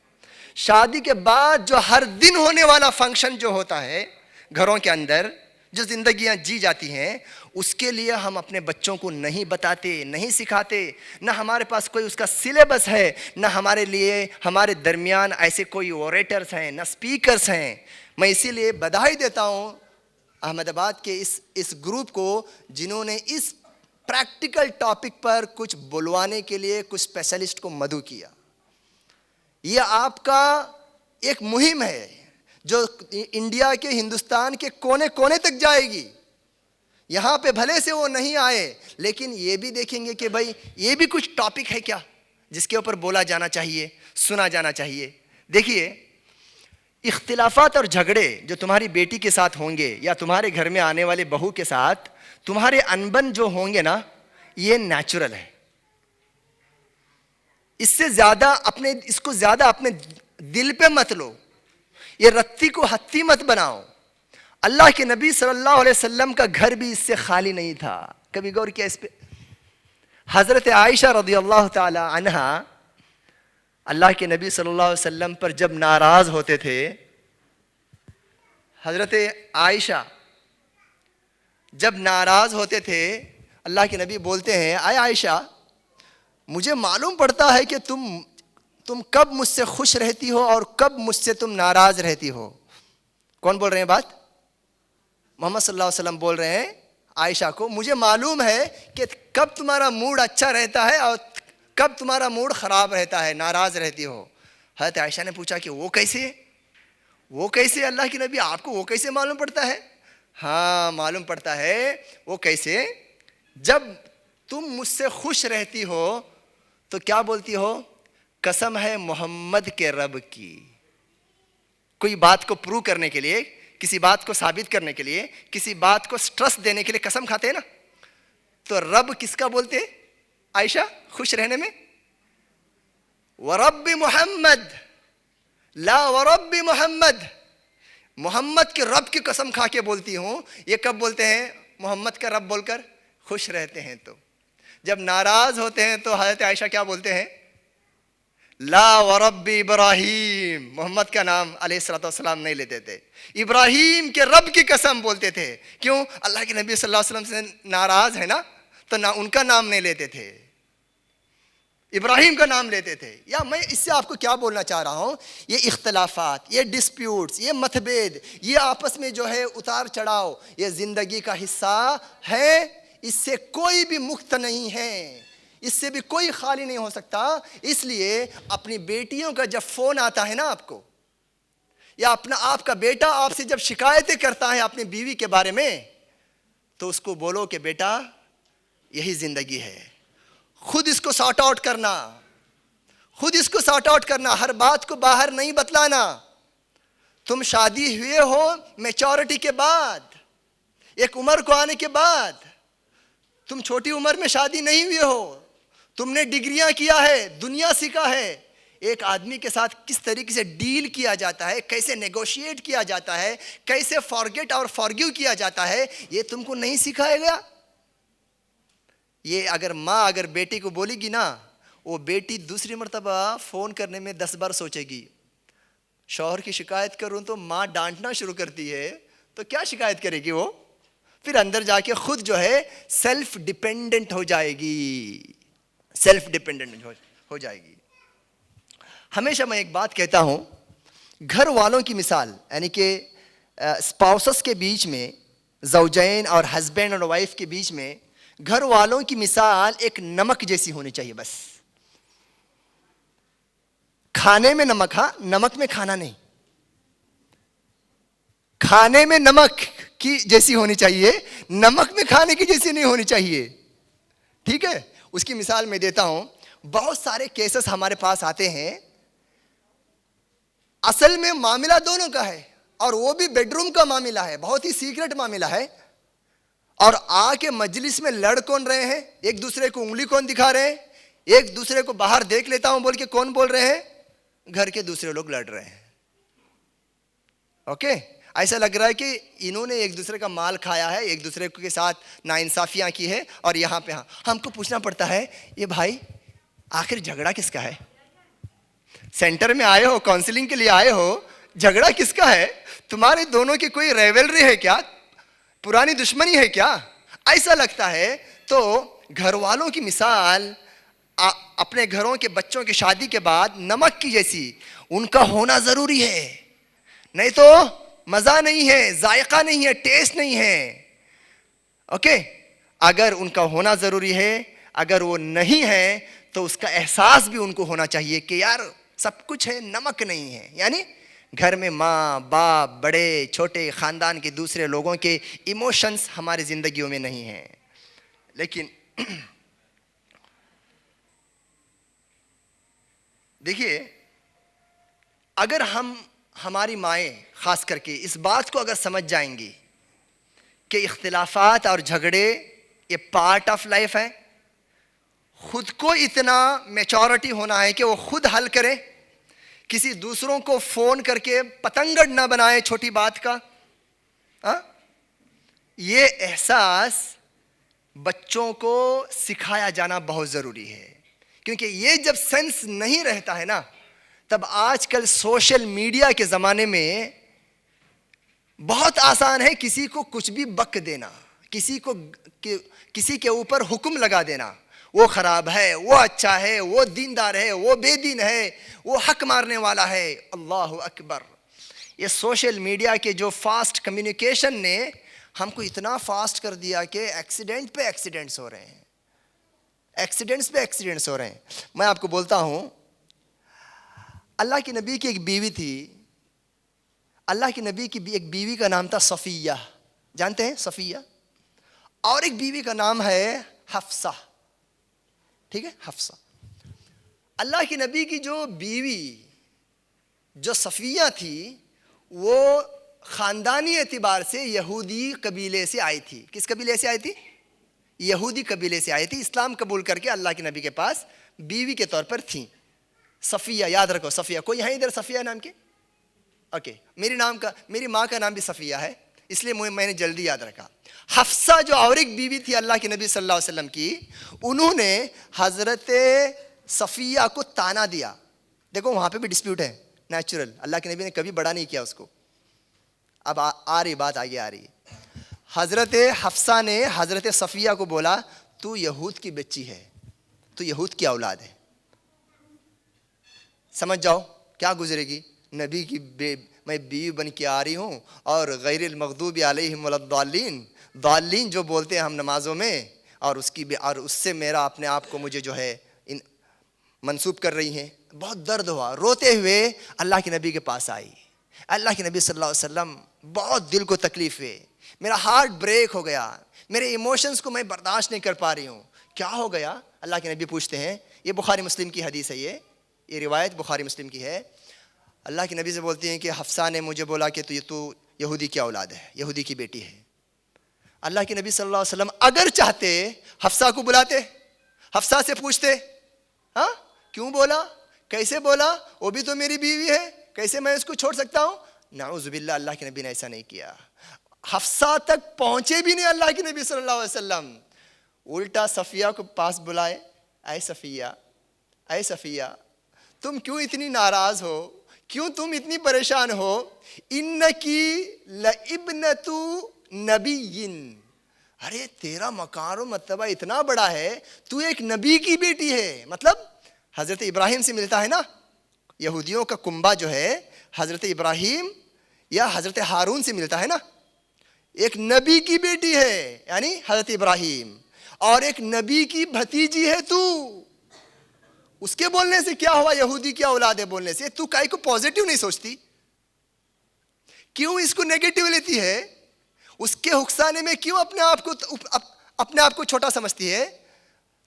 शादी के बाद जो हर दिन होने वाला फंक्शन जो होता है घरों के अंदर, जो जिंदगियां जी जाती हैं, उसके लिए हम अपने बच्चों को नहीं बताते, नहीं सिखाते, ना हमारे पास कोई उसका सिलेबस है, ना हमारे लिए हमारे दरमियान ऐसे कोई ओरेटर्स हैं, ना स्पीकर्स हैं। मैं इसीलिए बधाई देता हूँ अहमदाबाद के इस ग्रुप को, जिन्होंने इस प्रैक्टिकल टॉपिक पर कुछ बुलवाने के लिए कुछ स्पेशलिस्ट को मदऊ किया। ये आपका एक मुहिम है जो इंडिया के, हिंदुस्तान के कोने कोने तक जाएगी। यहाँ पे भले से वो नहीं आए, लेकिन ये भी देखेंगे कि भाई ये भी कुछ टॉपिक है क्या जिसके ऊपर बोला जाना चाहिए, सुना जाना चाहिए। देखिए, इख्तिलाफात और झगड़े जो तुम्हारी बेटी के साथ होंगे या तुम्हारे घर में आने वाले बहू के साथ तुम्हारे अनबन जो होंगे ना, ये नेचुरल है। इसको ज्यादा अपने दिल पे मत लो, ये रत्ती को हत्ती मत बनाओ। अल्लाह के नबी सल्लल्लाहु अलैहि वसल्लम का घर भी इससे खाली नहीं था। कभी गौर किया इस पे? हजरत आयशा रदियल्लाहु ताला अन्हा अल्लाह के नबी सल्लल्लाहु अलैहि वसल्लम पर जब नाराज होते थे, हजरत आयशा जब नाराज होते थे, अल्लाह के नबी बोलते हैं, आय आयशा, मुझे मालूम पड़ता है कि तुम कब मुझसे खुश रहती हो और कब मुझसे तुम नाराज रहती हो। कौन बोल रहे हैं बात? मोहम्मद सल्लल्लाहु अलैहि वसल्लम बोल रहे हैं आयशा को, मुझे मालूम है कि कब तुम्हारा मूड अच्छा रहता है और कब तुम्हारा मूड खराब रहता है, नाराज रहती हो। हज़रत आयशा ने पूछा कि वो कैसे अल्लाह के नबी, आपको वो कैसे मालूम पड़ता है? हाँ, मालूम पड़ता है। वो कैसे? जब तुम मुझसे खुश रहती हो तो क्या बोलती हो? कसम है मोहम्मद के रब की। कोई बात को प्रूव करने के लिए, किसी बात को साबित करने के लिए, किसी बात को स्ट्रेस देने के लिए कसम खाते हैं ना, तो रब किसका बोलते हैं आयशा खुश रहने में? वरब्बी मोहम्मद, ला वरब्बी मोहम्मद, मोहम्मद के रब की कसम खा के बोलती हूं। ये कब बोलते हैं? मोहम्मद का रब बोलकर खुश रहते हैं। तो जब नाराज होते हैं तो हजरत आयशा क्या बोलते हैं? ला वरब्बी इब्राहिम, मोहम्मद का नाम अलैहिस्सलातु वस्सलाम नहीं लेते थे, इब्राहिम के रब की कसम बोलते थे। क्यों? अल्लाह के नबी सल्लल्लाहु अलैहि वसल्लम से नाराज है ना, तो ना उनका नाम नहीं लेते थे, इब्राहिम का नाम लेते थे। या मैं इससे आपको क्या बोलना चाह रहा हूं, ये इख्तलाफात, ये डिस्प्यूट्स, ये मतभेद, ये आपस में जो है उतार चढ़ाव, ये जिंदगी का हिस्सा है। इससे कोई भी मुक्त नहीं है, इससे भी कोई खाली नहीं हो सकता। इसलिए अपनी बेटियों का जब फोन आता है ना आपको, या आपका बेटा आपसे जब शिकायतें करता है अपनी बीवी के बारे में, तो उसको बोलो कि बेटा यही जिंदगी है, खुद इसको सॉर्ट आउट करना, खुद इसको सॉर्ट आउट करना, हर बात को बाहर नहीं बतलाना। तुम शादी हुए हो मैच्योरिटी के बाद, एक उम्र को आने के बाद। तुम छोटी उम्र में शादी नहीं हुए हो, तुमने डिग्रियां किया है, दुनिया सीखा है, एक आदमी के साथ किस तरीके से डील किया जाता है, कैसे नेगोशिएट किया जाता है, कैसे फॉरगेट और फॉरगिव किया जाता है, ये तुमको नहीं सिखाया गया। ये अगर माँ अगर बेटी को बोलेगी ना, वो बेटी दूसरी मर्तबा फ़ोन करने में 10 बार सोचेगी। शौहर की शिकायत करूँ तो माँ डांटना शुरू करती है, तो क्या शिकायत करेगी वो? फिर अंदर जाके खुद जो है सेल्फ डिपेंडेंट हो जाएगी, सेल्फ डिपेंडेंट हो जाएगी। हमेशा मैं एक बात कहता हूँ, घर वालों की मिसाल, यानी कि स्पाउसेस के बीच में, ज़ौजैन और हस्बैंड और वाइफ के बीच में घर वालों की मिसाल एक नमक जैसी होनी चाहिए। बस खाने में नमक, हाँ, नमक में खाना नहीं, खाने में नमक की जैसी होनी चाहिए, नमक में खाने की जैसी नहीं होनी चाहिए। ठीक है? उसकी मिसाल मैं देता हूं। बहुत सारे केसेस हमारे पास आते हैं, असल में मामला दोनों का है, और वो भी बेडरूम का मामला है, बहुत ही सीक्रेट मामला है। और आके मजलिस में लड़ कौन रहे हैं, एक दूसरे को उंगली कौन दिखा रहे हैं, एक दूसरे को बाहर देख लेता हूं बोल के कौन बोल रहे हैं? घर के दूसरे लोग लड़ रहे हैं। ओके? ऐसा लग रहा है कि इन्होंने एक दूसरे का माल खाया है, एक दूसरे के साथ नाइंसाफियाँ की है, और यहाँ पे हमको पूछना पड़ता है, ये भाई आखिर झगड़ा किसका है? सेंटर में आए हो, काउंसलिंग के लिए आए हो, झगड़ा किसका है? तुम्हारे दोनों की कोई रेवलरी है क्या? पुरानी दुश्मनी है क्या? ऐसा लगता है। तो घर वालों की मिसाल अपने घरों के बच्चों की शादी के बाद नमक की जैसी उनका होना जरूरी है, नहीं तो मजा नहीं है, जायका नहीं है, टेस्ट नहीं है। ओके, अगर उनका होना जरूरी है, अगर वो नहीं है तो उसका एहसास भी उनको होना चाहिए कि यार सब कुछ है, नमक नहीं है। यानी घर में माँ बाप, बड़े छोटे, खानदान के दूसरे लोगों के इमोशंस हमारी जिंदगियों में नहीं हैं। लेकिन देखिए, अगर हमारी माएँ ख़ास करके इस बात को अगर समझ जाएंगी कि इख्तिलाफात और झगड़े ये पार्ट ऑफ लाइफ है, खुद को इतना मैच्योरिटी होना है कि वो खुद हल करे, किसी दूसरों को फ़ोन करके पतंगड़ ना बनाए छोटी बात का। ये एहसास बच्चों को सिखाया जाना बहुत ज़रूरी है, क्योंकि ये जब सेंस नहीं रहता है ना, तब आजकल सोशल मीडिया के ज़माने में बहुत आसान है किसी को कुछ भी बक देना, किसी के ऊपर हुक्म लगा देना, वो ख़राब है, वो अच्छा है, वो दीनदार है, वो बेदीन है, वो हक मारने वाला है। अल्लाहु अकबर। ये सोशल मीडिया के जो फास्ट कम्युनिकेशन ने हमको इतना फास्ट कर दिया कि एक्सीडेंट पे एक्सीडेंट्स हो रहे हैं, एक्सीडेंट्स पे एक्सीडेंट्स हो रहे हैं। मैं आपको बोलता हूँ, अल्लाह के नबी की एक बीवी थी, अल्लाह के नबी की एक बीवी का नाम था सफ़िया, जानते हैं सफ़िया, और एक बीवी का नाम है हफ्सा, ठीक है, हफ्सा। अल्लाह के नबी की जो बीवी जो सफ़िया थी वो ख़ानदानी एतबार से यहूदी कबीले से आई थी। किस कबीले से आई थी? यहूदी कबीले से आई थी। इस्लाम कबूल करके अल्लाह के नबी के पास बीवी के तौर पर थी। सफ़िया, याद रखो सफ़िया। कोई है इधर सफ़िया नाम के? ओके, मेरी माँ का नाम भी सफ़िया है, इसलिए मैंने जल्दी याद रखा। हफ्सा जो और एक बीवी थी अल्लाह के नबी सल्लल्लाहु अलैहि वसल्लम की, उन्होंने हज़रत सफ़िया को ताना दिया। देखो वहाँ पे भी डिस्प्यूट है, नेचुरल, अल्लाह के नबी ने कभी बड़ा नहीं किया उसको। अब आ रही बात, आगे आ रही है। हज़रत हफ्सा ने हज़रत सफ़िया को बोला, तू यहूद की बच्ची है, तू यहूद की औलाद है। समझ जाओ क्या गुजरेगी। नबी की मैं बीवी बन के आ रही हूँ और गैरिल मग़दूबी अलैहिम वलद्दाल्लीन, दाल्लीन जो बोलते हैं हम नमाज़ों में, और उससे मेरा अपने आप को मुझे जो है मंसूब कर रही हैं। बहुत दर्द हुआ, रोते हुए अल्लाह के नबी के पास आई। अल्लाह के नबी सल्लल्लाहु अलैहि वसल्लम बहुत दिल को तकलीफ़ हुई, मेरा हार्ट ब्रेक हो गया, मेरे इमोशंस को मैं बर्दाश्त नहीं कर पा रही हूँ। क्या हो गया? अल्लाह के नबी पूछते हैं, ये बुखारी मुस्लिम की हदीस है, ये रिवायत बुखारी मुस्लिम की है। अल्लाह के नबी से बोलती हैं कि हफ्सा ने मुझे बोला कि तू यहूदी की औलाद है, यहूदी की बेटी है। अल्लाह के नबी सल्लल्लाहु अलैहि वसल्लम अगर चाहते हफ्सा को बुलाते, हफ्सा से पूछते, हाँ क्यों बोला, कैसे बोला, वो भी तो मेरी बीवी है, कैसे मैं उसको छोड़ सकता हूँ? नाउज़ुबिल्लाह, अल्लाह के नबी ने ऐसा नहीं किया। हफ्सा तक पहुँचे भी नहीं अल्लाह के नबी सल्लल्लाहु अलैहि वसल्लम, उल्टा सफ़िया को पास बुलाए, ऐ सफ़िया तुम क्यों इतनी नाराज़ हो, क्यों तुम इतनी परेशान हो? इन्नकी लइब्नतु नबिय्यिन, अरे तेरा मकाम मर्तबा इतना बड़ा है, तू एक नबी की बेटी है। मतलब हज़रत इब्राहिम से मिलता है ना, यहूदियों का कुंबा जो है हज़रत इब्राहिम या हज़रत हारून से मिलता है ना। एक नबी की बेटी है यानी हज़रत इब्राहिम, और एक नबी की भतीजी है तू। उसके बोलने से क्या हुआ? यहूदी की औलाद है बोलने से तू काहे को पॉजिटिव नहीं सोचती, क्यों इसको नेगेटिव लेती है? उसके हुक्साने में क्यों अपने आप को छोटा समझती है?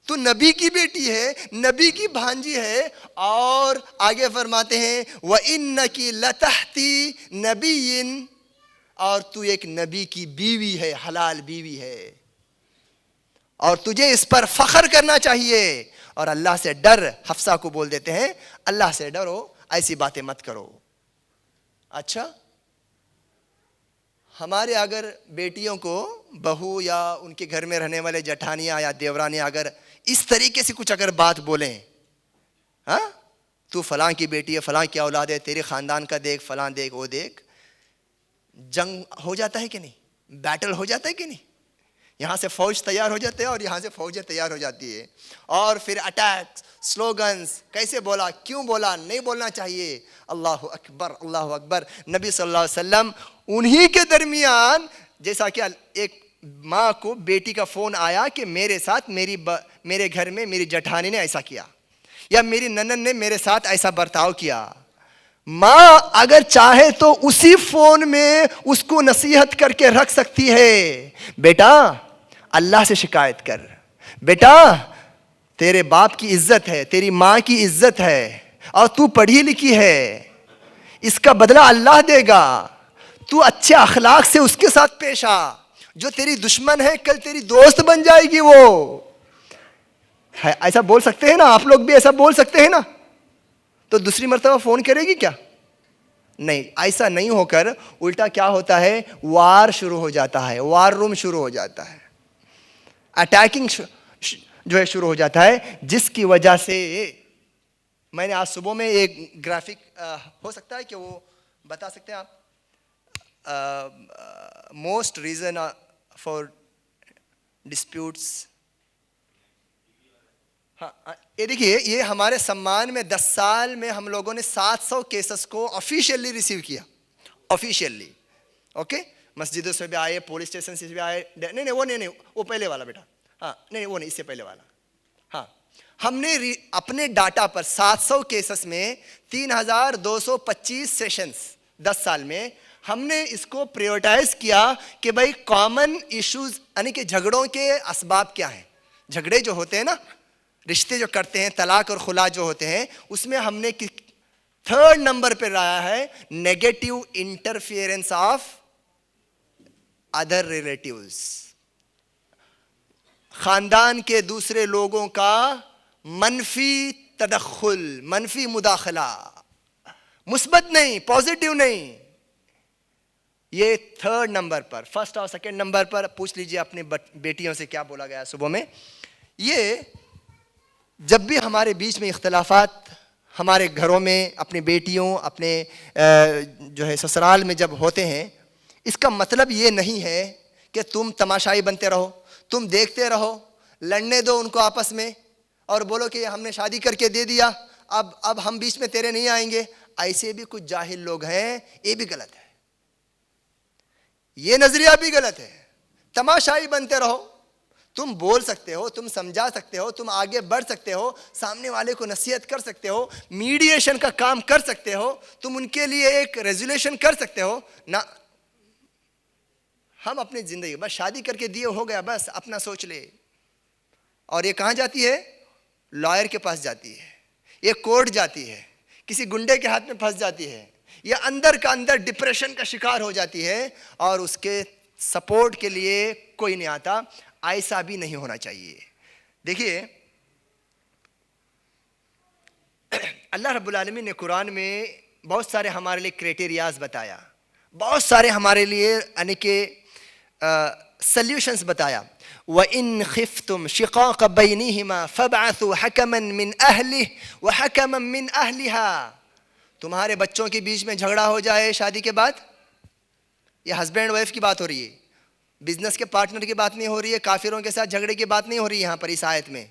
तू नबी की बेटी है, नबी की भांजी है। और आगे फरमाते हैं, व इन्नकी लतहती नबिय्यिन, और तू एक नबी की बीवी है, हलाल बीवी है, और तुझे इस पर फख्र करना चाहिए। और अल्लाह से डर। हफ्सा को बोल देते हैं, अल्लाह से डरो, ऐसी बातें मत करो। अच्छा, हमारे अगर बेटियों को बहू या उनके घर में रहने वाले जठानियाँ या देवरानियाँ अगर इस तरीके से कुछ अगर बात बोलें, हाँ तू फलां की बेटी है, फलां की औलाद है, तेरे ख़ानदान का देख, फलां देख, वो देख, जंग हो जाता है कि नहीं, बैटल हो जाता है कि नहीं। यहाँ से फ़ौज तैयार हो जाते हैं और यहाँ से फ़ौजें तैयार हो जाती है, और फिर अटैक, स्लोगन्स, कैसे बोला, क्यों बोला, नहीं बोलना चाहिए, अल्लाह अकबर अल्लाह अकबर। नबी सल्लल्लाहु अलैहि वसल्लम उन्हीं के दरमियान, जैसा कि एक माँ को बेटी का फ़ोन आया कि मेरे साथ मेरे घर में मेरी जठानी ने ऐसा किया, या मेरी ननन ने मेरे साथ ऐसा बर्ताव किया, माँ अगर चाहे तो उसी फ़ोन में उसको नसीहत करके रख सकती है, बेटा अल्लाह से शिकायत कर, बेटा तेरे बाप की इज्जत है, तेरी माँ की इज्जत है, और तू पढ़ी लिखी है, इसका बदला अल्लाह देगा, तू अच्छे अखलाक से उसके साथ पेश आ, जो तेरी दुश्मन है कल तेरी दोस्त बन जाएगी वो है। ऐसा बोल सकते हैं ना, आप लोग भी ऐसा बोल सकते हैं ना। तो दूसरी मर्तबा फ़ोन करेगी क्या? नहीं, ऐसा नहीं होकर उल्टा क्या होता है, वार शुरू हो जाता है, वार रूम शुरू हो जाता है, अटैकिंग जो है शुरू हो जाता है, जिसकी वजह से मैंने आज सुबह में एक ग्राफिक, हो सकता है कि वो बता सकते हैं आप, मोस्ट रीज़न फॉर डिस्प्यूट्स। हाँ, ये देखिए, ये हमारे सम्मान में 10 साल में हम लोगों ने 700 केसेस को ऑफिशियली रिसीव किया, ऑफिशियली, ओके। मस्जिदों से भी आए, पुलिस स्टेशन से भी आए, नहीं वो पहले वाला बेटा, हाँ नहीं वो नहीं, इससे पहले वाला, हाँ। हमने अपने डाटा पर 700 केसेस में 3225 सेशंस 10 साल में हमने इसको प्रायोरिटाइज किया कि भाई कॉमन इश्यूज, यानी कि झगड़ों के असबाब क्या हैं, झगड़े जो होते हैं ना, रिश्ते जो करते हैं, तलाक और खुला जो होते हैं, उसमें हमने 3rd नंबर पर रहा है negative interference of other relatives, खानदान के दूसरे लोगों का मनफी तदख्खुल, मनफी मुदाखला, मुस्बत नहीं, पॉजिटिव नहीं, ये 3rd नंबर पर। 1st और 2nd नंबर पर पूछ लीजिए अपनी बेटियों से क्या बोला गया सुबह में। ये जब भी हमारे बीच में इख्तलाफात हमारे घरों में अपनी बेटियों, अपने जो है ससुराल में जब होते हैं, इसका मतलब ये नहीं है कि तुम तमाशाई बनते रहो, तुम देखते रहो, लड़ने दो उनको आपस में और बोलो कि हमने शादी करके दे दिया, अब हम बीच में तेरे नहीं आएंगे। ऐसे भी कुछ जाहिल लोग हैं, ये भी गलत है, ये नजरिया भी गलत है। तमाशाई बनते रहो, तुम बोल सकते हो, तुम समझा सकते हो, तुम आगे बढ़ सकते हो, सामने वाले को नसीहत कर सकते हो, मीडिएशन का काम कर सकते हो, तुम उनके लिए एक रेजोल्यूशन कर सकते हो ना। हम अपनी जिंदगी बस शादी करके दिए, हो गया, बस अपना सोच ले। और ये कहाँ जाती है? लॉयर के पास जाती है, ये कोर्ट जाती है, किसी गुंडे के हाथ में फंस जाती है, ये अंदर का अंदर डिप्रेशन का शिकार हो जाती है, और उसके सपोर्ट के लिए कोई नहीं आता। ऐसा भी नहीं होना चाहिए। देखिए, अल्लाह रब्बुल आलमीन ने कुरान में बहुत सारे हमारे लिए क्राइटेरियाज बताया, बहुत सारे हमारे लिए यानी कि सल्यूशंस बताया। व इन खिफ्तुम शिकाक बैनिहिमा फबअसू हकमन मिन अहलिहि व हकमन मिन अहलिहा। तुम्हारे बच्चों के बीच में झगड़ा हो जाए शादी के बाद, ये हस्बैंड वाइफ की बात हो रही है, बिजनेस के पार्टनर की बात नहीं हो रही है, काफिरों के साथ झगड़े की बात नहीं हो रही है यहाँ पर इस आयत में,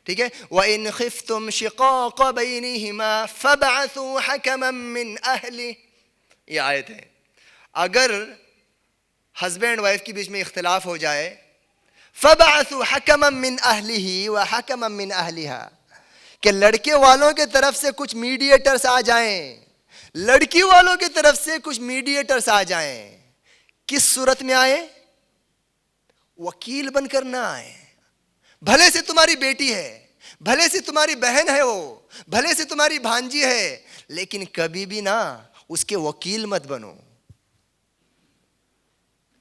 ठीक है। व इन खिफ्तुम शिकाक बैनिहिमा फबअसू हकमन मिन अहलिहि, ये आयत है। अगर हस्बैंड वाइफ के बीच में इख्तिलाफ हो जाए, फबअसू हकमन मिन अहलिही व हकमन मिन अहलिहा, कि लड़के वालों के तरफ से कुछ मीडिएटर्स आ जाएं, लड़की वालों की तरफ से कुछ मीडिएटर्स आ जाएं। किस सूरत में आए? वकील बनकर ना आए। भले से तुम्हारी बेटी है, भले से तुम्हारी बहन है, वो भले से तुम्हारी भांजी है, लेकिन कभी भी ना उसके वकील मत बनो।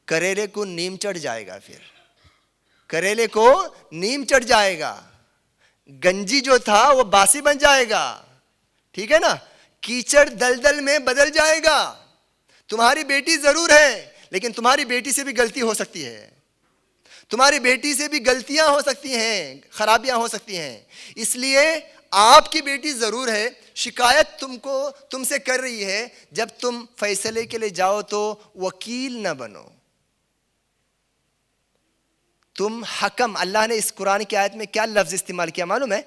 करेले को नीम चढ़ जाएगा, फिर करेले को नीम चढ़ जाएगा, गंजी जो था वो बासी बन जाएगा, ठीक है ना, कीचड़ दलदल में बदल जाएगा। तुम्हारी बेटी जरूर है, लेकिन तुम्हारी बेटी से भी गलती हो सकती है, तुम्हारी बेटी से भी गलतियां हो सकती हैं, खराबियां हो सकती हैं। इसलिए आपकी बेटी जरूर है, शिकायत तुमसे कर रही है, जब तुम फैसले के लिए जाओ तो वकील ना बनो, तुम हकम। अल्लाह ने इस कुरान की आयत में क्या लफ्ज इस्तेमाल किया मालूम है?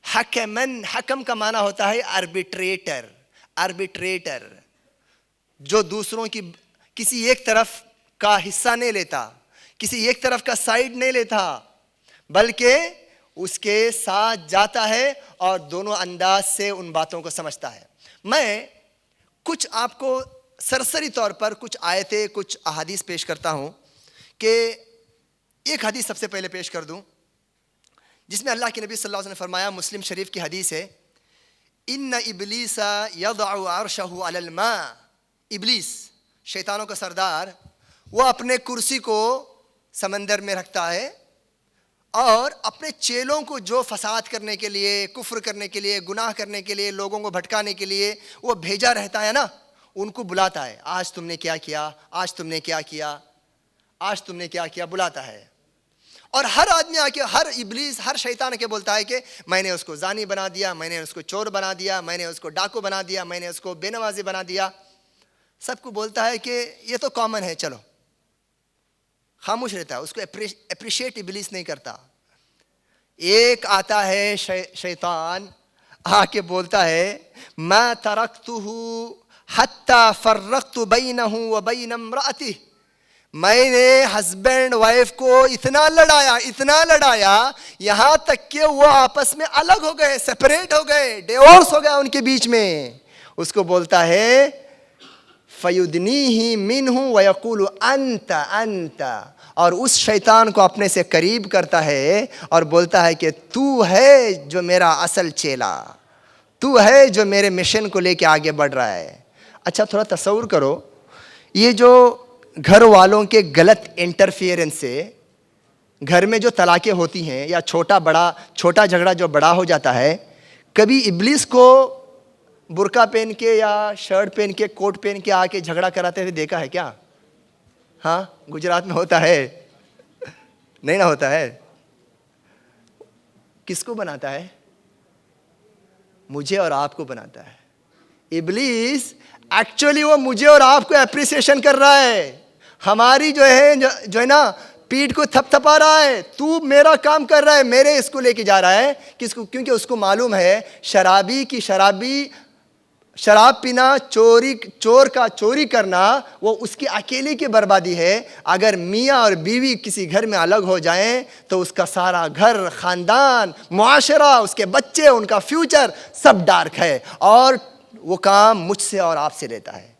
हकमन। हकम का माना होता है आर्बिट्रेटर। आर्बिट्रेटर जो दूसरों की किसी एक तरफ का हिस्सा नहीं लेता, किसी एक तरफ का साइड नहीं लेता, बल्कि उसके साथ जाता है और दोनों अंदाज से उन बातों को समझता है। मैं कुछ आपको सरसरी तौर पर कुछ आयतें, कुछ अहादीस पेश करता हूं कि एक हदीस सबसे पहले पेश कर दूं, जिसमें अल्लाह के नबी सल्लल्लाहु अलैहि वसल्लम ने फरमाया, मुस्लिम शरीफ की हदीस है, इन्न इब्लीसा यदअु अर्शहु अलल मा। इब्लीस, शैतानों का सरदार, वो अपने कुर्सी को समंदर में रखता है और अपने चेलों को जो फसाद करने के लिए, कुफ्र करने के लिए, गुनाह करने के लिए, लोगों को भटकाने के लिए वो भेजा रहता है ना, उनको बुलाता है, आज तुमने क्या किया, आज तुमने क्या किया, आज तुमने क्या किया, बुलाता है। और हर आदमी आके, हर इब्लीस, हर शैतान आके बोलता है कि मैंने उसको जानी बना दिया, मैंने उसको चोर बना दिया, मैंने उसको डाकू बना दिया, मैंने उसको बेनवाजी बना दिया। सबको बोलता है कि ये तो कॉमन है, चलो। खामोश रहता है, उसको अप्रिशिएट इब्लीस नहीं करता। एक आता है शैतान, आके बोलता है, मैं तरक्तुहु हत्ता फर्रक्तु बैनहु व बैन इम्राअतिही। मैंने हस्बैंड वाइफ को इतना लड़ाया, यहां तक कि वो आपस में अलग हो गए, सेपरेट हो गए, डिवोर्स हो गया उनके बीच में। उसको बोलता है फयुदनीही मिनहु व यक़ूलु अंत अंत, और उस शैतान को अपने से करीब करता है और बोलता है कि तू है जो मेरा असल चेला, तू है जो मेरे मिशन को लेके आगे बढ़ रहा है। अच्छा, थोड़ा तसव्वुर करो, ये जो घर वालों के गलत इंटरफियरेंस से घर में जो तलाक़ें होती हैं, या छोटा झगड़ा जो बड़ा हो जाता है, कभी इब्लीस को बुर्का पहन के या शर्ट पहन के, कोट पहन के आके झगड़ा कराते हुए देखा है क्या? हाँ, गुजरात में होता है, नहीं ना होता है? किसको बनाता है? मुझे और आपको बनाता है। इब्लीस एक्चुअली वो मुझे और आपको एप्रिसिएशन कर रहा है, हमारी जो है ना पीठ को थपथपा रहा है, तू मेरा काम कर रहा है, मेरे इसको लेके जा रहा है। किसको? क्योंकि उसको मालूम है शराबी की शराब पीना, चोर का चोरी करना, वो उसकी अकेले की बर्बादी है। अगर मियाँ और बीवी किसी घर में अलग हो जाएं तो उसका सारा घर, खानदान, मुआशरा, उसके बच्चे, उनका फ्यूचर सब डार्क है। और वो काम मुझसे और आपसे लेता है,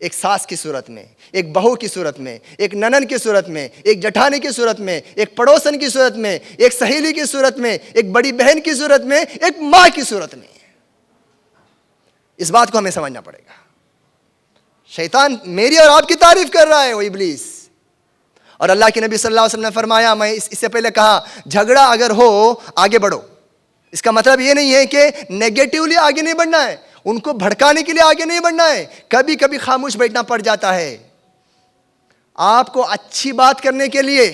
एक सास की सूरत में, एक बहू की सूरत में, एक ननन की सूरत में, एक जठानी की सूरत में, एक पड़ोसन की सूरत में, एक सहेली की सूरत में, एक बड़ी बहन की सूरत में, एक माँ की सूरत में। इस बात को हमें समझना पड़ेगा। शैतान मेरी और आपकी तारीफ कर रहा है, वो इब्लीस। और अल्लाह के नबी सल्लल्लाहु अलैहि वसल्लम ने फरमाया, मैं इससे पहले कहा, झगड़ा अगर हो आगे बढ़ो। इसका मतलब ये नहीं है कि नेगेटिवली आगे नहीं बढ़ना है, उनको भड़काने के लिए आगे नहीं बढ़ना है। कभी कभी खामोश बैठना पड़ जाता है, आपको अच्छी बात करने के लिए,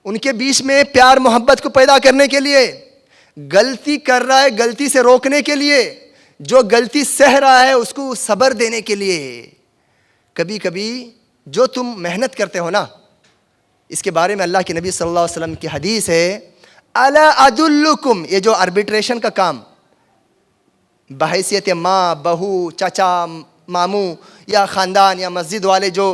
उनके बीच में प्यार मोहब्बत को पैदा करने के लिए, गलती कर रहा है गलती से रोकने के लिए, जो गलती सह रहा है उसको सब्र देने के लिए। कभी कभी जो तुम मेहनत करते हो ना, इसके बारे में अल्लाह के नबी सल्लल्लाहु अलैहि वसल्लम की हदीस है, अला अदुल्लुकुम, ये जो आर्बिट्रेशन का काम बहैसियत माँ, बहू, चाचा, मामू या ख़ानदान या मस्जिद वाले जो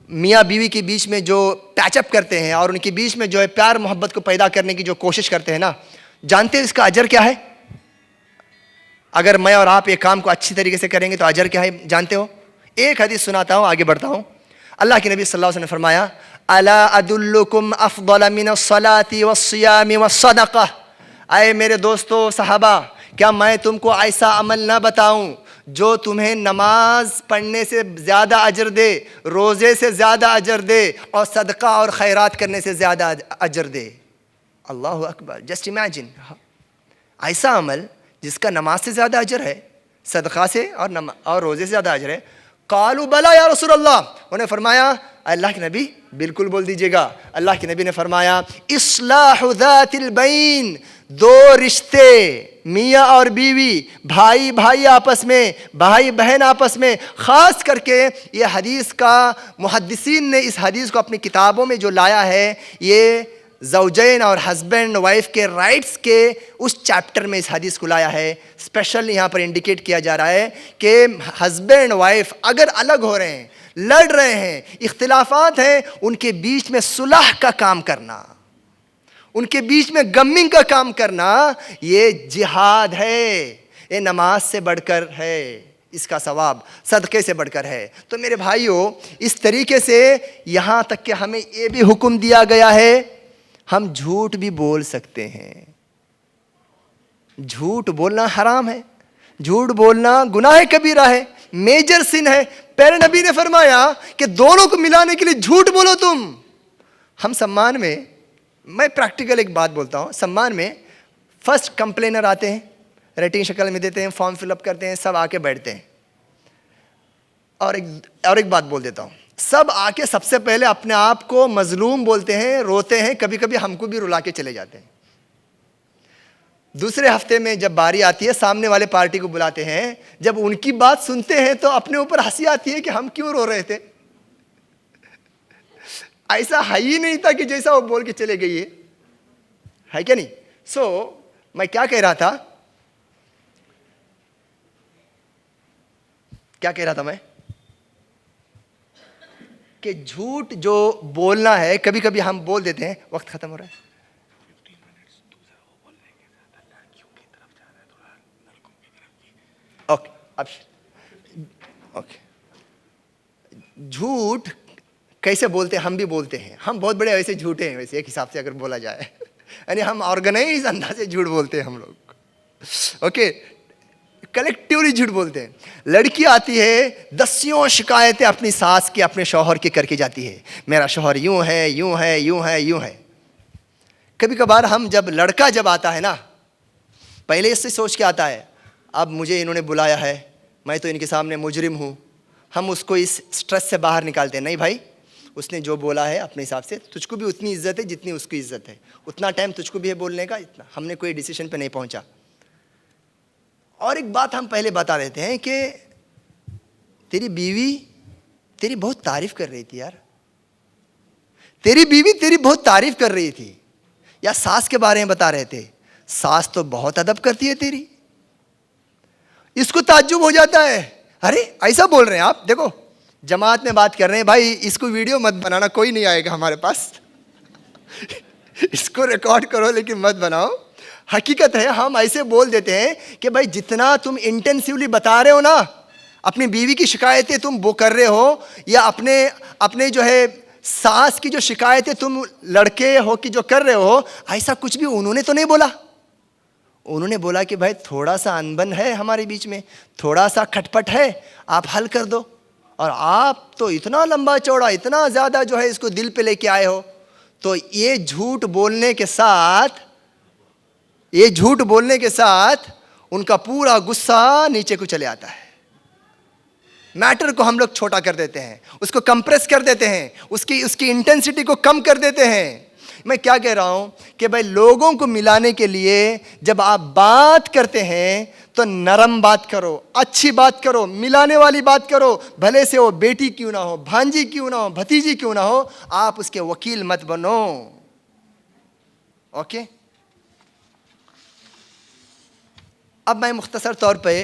मियाँ बीवी के बीच में जो पैचअप करते हैं और उनके बीच में जो है प्यार मोहब्बत को पैदा करने की जो कोशिश करते हैं ना, जानते हो इसका अजर क्या है? अगर मैं और आप एक काम को अच्छी तरीके से करेंगे तो अजर क्या है जानते हो? एक हदीस सुनाता हूँ, आगे बढ़ता हूँ। अल्लाह के नबी सल्लल्लाहु अलैहि वसल्लम ने फरमाया, अला अदुल्लुकुम अफ़ज़ल मिनस्सलाति वस्सियामि वस्सदक़ह। आए मेरे दोस्तों, सहाबा, क्या मैं तुमको ऐसा अमल ना बताऊं जो तुम्हें नमाज पढ़ने से ज़्यादा अजर दे, रोज़े से ज़्यादा अजर दे और सदका और खैरात करने से ज़्यादा अजर दे? अल्लाहु अकबर। जस्ट इमेजिन, ऐसा अमल जिसका नमाज से ज़्यादा अजर है, सदका से और रोज़े से ज़्यादा अजर है, कालू बला या रसूल अल्लाह, उन्हें फरमाया अल्लाह के नबी बिल्कुल बोल दीजिएगा। अल्लाह के नबी ने फरमाया इस्लाहु ज़ातिल बैन, दो रिश्ते मियाँ और बीवी, भाई भाई आपस में, भाई बहन आपस में, ख़ास करके ये हदीस का मुहद्दिसीन ने इस हदीस को अपनी किताबों में जो लाया है, ये ज़ौजैन और हस्बैंड वाइफ के राइट्स के उस चैप्टर में इस हदीस को लाया है। स्पेशल यहाँ पर इंडिकेट किया जा रहा है कि हस्बैंड वाइफ अगर अलग हो रहे हैं, लड़ रहे हैं, इख्तिलाफात हैं, उनके बीच में सुलह का काम करना, उनके बीच में गमिंग का काम करना, ये जिहाद है, ये नमाज से बढ़कर है, इसका सवाब सदक़े से बढ़कर है। तो मेरे भाइयों, इस तरीके से यहाँ तक कि हमें ये भी हुक्म दिया गया है, हम झूठ भी बोल सकते हैं। झूठ बोलना हराम है, झूठ बोलना गुनाह कबीरा है, मेजर सिन है। प्यारे नबी ने फरमाया कि दोनों को मिलाने के लिए झूठ बोलो तुम। हम सम्मान में, मैं प्रैक्टिकल एक बात बोलता हूँ, सम्मान में फर्स्ट कंप्लेनर आते हैं, रेटिंग शक्ल में देते हैं, फॉर्म फिलअप करते हैं, सब आके बैठते हैं। और एक बात बोल देता हूँ, सब आके सबसे पहले अपने आप को मजलूम बोलते हैं, रोते हैं, कभी कभी हमको भी रुला के चले जाते हैं। दूसरे हफ्ते में जब बारी आती है, सामने वाले पार्टी को बुलाते हैं, जब उनकी बात सुनते हैं तो अपने ऊपर हंसी आती है कि हम क्यों रो रहे थे, ऐसा है ही नहीं था कि जैसा वो बोल के चले गई है क्या नहीं। मैं क्या कह रहा था मैं कि झूठ जो बोलना है, कभी कभी हम बोल देते हैं। वक्त खत्म हो रहा है। ओके, अब ओके, झूठ कैसे बोलते हैं? हम भी बोलते हैं, हम बहुत बड़े ऐसे झूठे हैं वैसे, एक हिसाब से अगर बोला जाए, यानी हम ऑर्गेनाइज अंदाज से झूठ बोलते हैं हम लोग। ओके, कलेक्टिवली झूठ बोलते हैं। लड़की आती है, दसियों शिकायतें अपनी सास की, अपने शौहर की करके जाती है, मेरा शौहर यूं है, यूं है, यूं है, यूं है। कभी कभार हम जब लड़का जब आता है ना, पहले इससे सोच के आता है, अब मुझे इन्होंने बुलाया है, मैं तो इनके सामने मुजरिम हूँ। हम उसको इस स्ट्रेस से बाहर निकालते हैं, नहीं भाई, उसने जो बोला है अपने हिसाब से, तुझको भी उतनी इज्जत है जितनी उसकी इज्जत है, उतना टाइम तुझको भी है बोलने का, इतना हमने कोई डिसीजन पे नहीं पहुंचा। और एक बात हम पहले बता देते हैं कि तेरी बीवी तेरी बहुत तारीफ कर रही थी यार, तेरी बीवी तेरी बहुत तारीफ कर रही थी, या सास के बारे में बता रहे थे, सास तो बहुत अदब करती है तेरी। इसको ताज्जुब हो जाता है, अरे ऐसा बोल रहे हैं आप, देखो जमात में बात कर रहे हैं, भाई इसको वीडियो मत बनाना, कोई नहीं आएगा हमारे पास इसको रिकॉर्ड करो लेकिन मत बनाओ। हकीकत है, हम ऐसे बोल देते हैं कि भाई जितना तुम इंटेंसिवली बता रहे हो ना, अपनी बीवी की शिकायतें तुम वो कर रहे हो, या अपने जो है सास की जो शिकायतें तुम लड़के हो कि जो कर रहे हो, ऐसा कुछ भी उन्होंने तो नहीं बोला। उन्होंने बोला कि भाई थोड़ा सा अनबन है हमारे बीच में, थोड़ा सा खटपट है, आप हल कर दो। और आप तो इतना लंबा चौड़ा, इतना ज़्यादा जो है इसको दिल पे लेके आए हो। तो ये झूठ बोलने के साथ उनका पूरा गुस्सा नीचे को चले आता है। मैटर को हम लोग छोटा कर देते हैं, उसको कंप्रेस कर देते हैं, उसकी इंटेंसिटी को कम कर देते हैं। मैं क्या कह रहा हूं कि भाई लोगों को मिलाने के लिए जब आप बात करते हैं तो नरम बात करो, अच्छी बात करो, मिलाने वाली बात करो, भले से वो बेटी क्यों ना हो, भांजी क्यों ना हो, भतीजी क्यों ना हो, आप उसके वकील मत बनो। ओके, अब मैं मुख्तसर तौर पे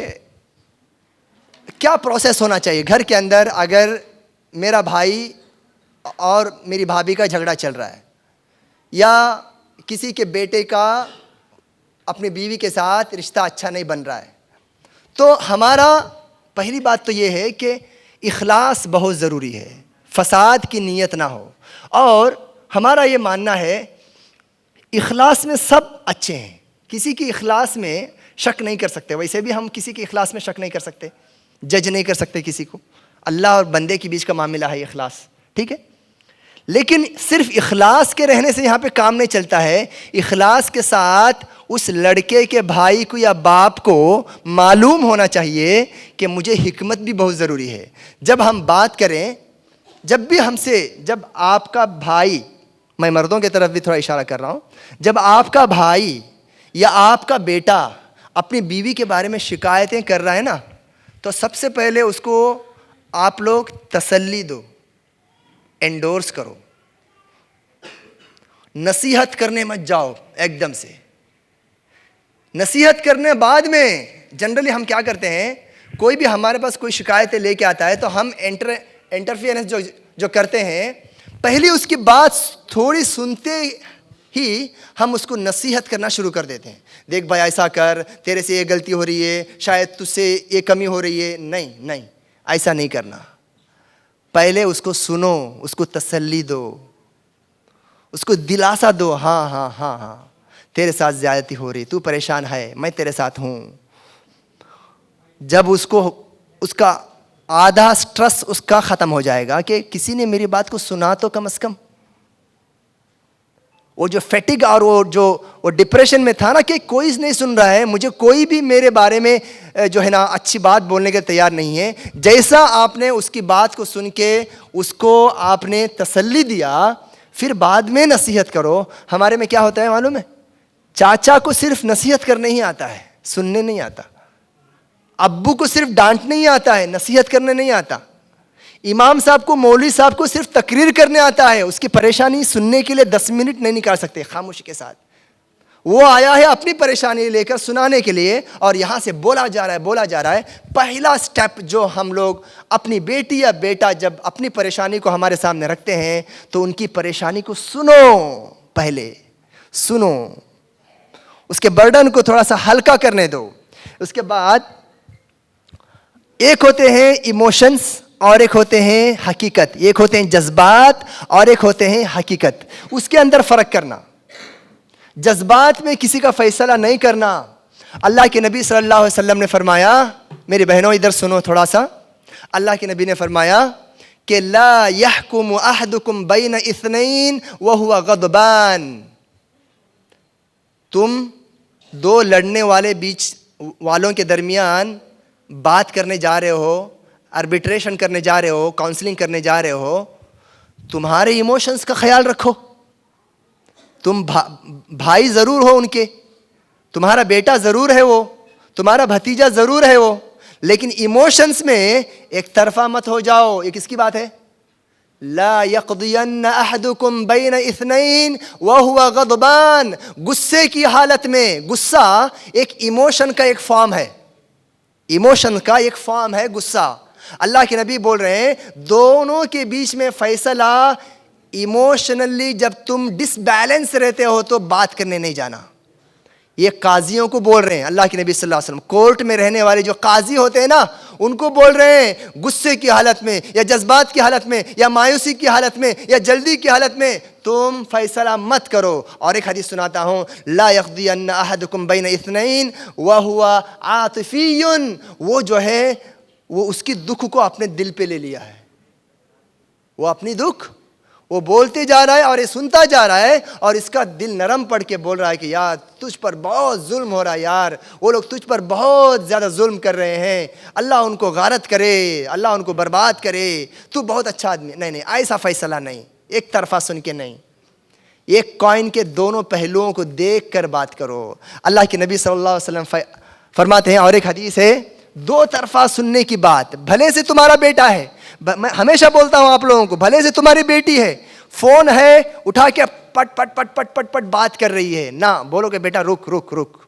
क्या प्रोसेस होना चाहिए घर के अंदर अगर मेरा भाई और मेरी भाभी का झगड़ा चल रहा है, या किसी के बेटे का अपनी बीवी के साथ रिश्ता अच्छा नहीं बन रहा है। तो हमारा पहली बात तो ये है कि इखलास बहुत ज़रूरी है, फसाद की नीयत ना हो। और हमारा ये मानना है इखलास में सब अच्छे हैं, किसी की इखलास में शक नहीं कर सकते। वैसे भी हम किसी की इखलास में शक नहीं कर सकते, जज नहीं कर सकते किसी को। अल्लाह और बंदे के बीच का मामला है इखलास, ठीक है। लेकिन सिर्फ इखलास के रहने से यहाँ पे काम नहीं चलता है। इखलास के साथ उस लड़के के भाई को या बाप को मालूम होना चाहिए कि मुझे हिकमत भी बहुत ज़रूरी है। जब हम बात करें, जब आपका भाई, मैं मर्दों की तरफ भी थोड़ा इशारा कर रहा हूँ, जब आपका भाई या आपका बेटा अपनी बीवी के बारे में शिकायतें कर रहा है ना, तो सबसे पहले उसको आप लोग तसल्ली दो, एंडोर्स करो, नसीहत करने मत जाओ एकदम से। नसीहत करने बाद में जनरली हम क्या करते हैं, कोई भी हमारे पास कोई शिकायतें लेके आता है तो हम इंटरफियरेंस जो करते हैं, पहले उसकी बात थोड़ी सुनते ही हम उसको नसीहत करना शुरू कर देते हैं। देख भाई ऐसा कर, तेरे से ये गलती हो रही है, शायद तुझसे ये कमी हो रही है। नहीं, ऐसा नहीं करना। पहले उसको सुनो, उसको तसल्ली दो, उसको दिलासा दो, हाँ, तेरे साथ ज्यादती हो रही, तू परेशान है, मैं तेरे साथ हूँ। जब उसका आधा स्ट्रेस उसका ख़त्म हो जाएगा कि किसी ने मेरी बात को सुना तो कम से कम, वो जो फैटिग और वो डिप्रेशन में था ना कि कोई नहीं सुन रहा है, मुझे कोई भी मेरे बारे में जो है ना अच्छी बात बोलने के तैयार नहीं है, जैसा आपने उसकी बात को सुन के उसको आपने तसल्ली दिया, फिर बाद में नसीहत करो। हमारे में क्या होता है मालूम है, चाचा को सिर्फ नसीहत करने ही आता है, सुनने नहीं आता। अब्बू को सिर्फ डांटने ही आता है, नसीहत करने नहीं आता। इमाम साहब को, मौलवी साहब को सिर्फ तकरीर करने आता है, उसकी परेशानी सुनने के लिए 10 मिनट नहीं निकाल सकते खामोशी के साथ। वो आया है अपनी परेशानी लेकर सुनाने के लिए, और यहाँ से बोला जा रहा है। पहला स्टेप जो हम लोग अपनी बेटी या बेटा जब अपनी परेशानी को हमारे सामने रखते हैं तो उनकी परेशानी को सुनो, पहले सुनो, उसके बर्डन को थोड़ा सा हल्का करने दो। उसके बाद एक होते हैं इमोशंस और एक होते हैं हकीकत, एक होते हैं जज्बात और एक होते हैं हकीकत। उसके अंदर फर्क करना। जज्बात में किसी का फैसला नहीं करना। अल्लाह के नबी सल्लल्लाहु अलैहि वसल्लम ने फरमाया, मेरी बहनों इधर सुनो थोड़ा सा, अल्लाह के नबी ने फरमाया कि ला यहकुमु अहदुकुम बैन इस्नैन व हुवा गदबान। तुम दो लड़ने वाले बीच वालों के दरमियान बात करने जा रहे हो, आर्बिट्रेशन करने जा रहे हो, काउंसलिंग करने जा रहे हो, तुम्हारे इमोशंस का ख्याल रखो। तुम भाई ज़रूर हो उनके, तुम्हारा बेटा ज़रूर है वो, तुम्हारा भतीजा ज़रूर है वो, लेकिन इमोशंस में एक तरफा मत हो जाओ। ये किसकी बात है? ला यक़दियन्न अहदुकुम बैन इस्नैन व हुवा गदबान। गुस्से की हालत में, गुस्सा एक इमोशन का एक फॉर्म है, इमोशन का एक फॉर्म है गुस्सा। अल्लाह के नबी बोल रहे हैं दोनों के बीच में फैसला इमोशनली जब तुम डिसबैलेंस रहते हो तो बात करने नहीं जाना। ये काजियों को बोल रहे हैं अल्लाह के नबी सल्लल्लाहु अलैहि वसल्लम। कोर्ट में रहने वाले जो काजी होते हैं ना, उनको बोल रहे हैं गुस्से की हालत में या जज्बात की हालत में या मायूसी की हालत में या जल्दी की हालत में तुम फैसला मत करो। और एक हदीस सुनाता हूँ, ला यक़दियन्न अहदुकुम बैन इस्नैन व हुवा आतिफियुन। वो जो है वो उसकी दुख को अपने दिल पे ले लिया है, वो अपनी दुख वो बोलते जा रहा है और ये सुनता जा रहा है और इसका दिल नरम पड़ के बोल रहा है कि यार तुझ पर बहुत जुल्म हो रहा है, यार वो लोग तुझ पर बहुत ज़्यादा जुल्म कर रहे हैं, अल्लाह उनको गारत करे, अल्लाह उनको बर्बाद करे, तू बहुत अच्छा आदमी। नहीं, ऐसा फैसला नहीं, एक तरफा सुन के नहीं, एक कॉइन के दोनों पहलुओं को देख कर बात करो। अल्लाह के नबी सल्लल्लाहु अलैहि वसल्लम फरमाते हैं, और एक हदीस है, दो तरफा सुनने की बात, भले से तुम्हारा बेटा है, मैं हमेशा बोलता हूं आप लोगों को, भले से तुम्हारी बेटी है, फोन है उठा के पट पट पट पट पट पट बात कर रही है ना, बोलो कि बेटा रुक रुक रुक,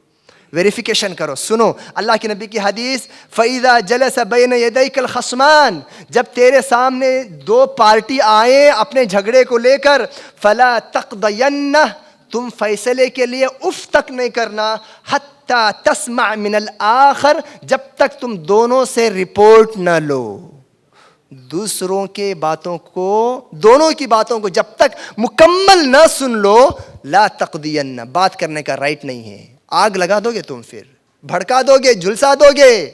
वेरिफिकेशन करो, सुनो। अल्लाह के नबी की हदीस, फ़इज़ा जलस बैन यदैकल खस्मान, जब तेरे सामने दो पार्टी आए अपने झगड़े को लेकर, फला तक़दयन्ना, तुम फैसले के लिए उफ तक नहीं करना, हत्ता तस्मा मिनल आखर, जब तक तुम दोनों से रिपोर्ट न लो। दूसरों के बातों को, दोनों की बातों को जब तक मुकम्मल न सुन लो, ला तक़दियन्न, बात करने का राइट नहीं है। आग लगा दोगे तुम, फिर भड़का दोगे, झुलसा दोगे,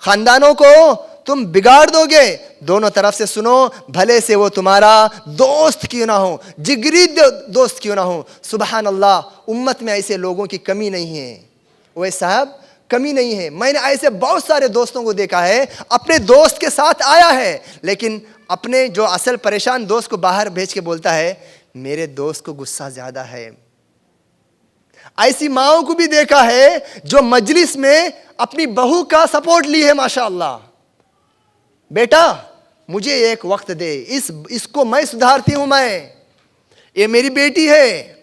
खानदानों को तुम बिगाड़ दोगे, दोनों तरफ से सुनो, भले से वो तुम्हारा दोस्त क्यों ना हो, जिगरी दोस्त क्यों ना हो। सुबहान अल्लाह, उम्मत में ऐसे लोगों की कमी नहीं है। वह साहब कमी नहीं है। मैंने ऐसे बहुत सारे दोस्तों को देखा है, अपने दोस्त के साथ आया है, लेकिन अपने जो असल परेशान दोस्त को बाहर भेज के बोलता है मेरे दोस्त को गुस्सा ज्यादा है। ऐसी माओं को भी देखा है जो मजलिस में अपनी बहू का सपोर्ट ली है, माशाअल्लाह, बेटा मुझे एक वक्त दे, इसको मैं सुधारती हूं, ये मेरी बेटी है।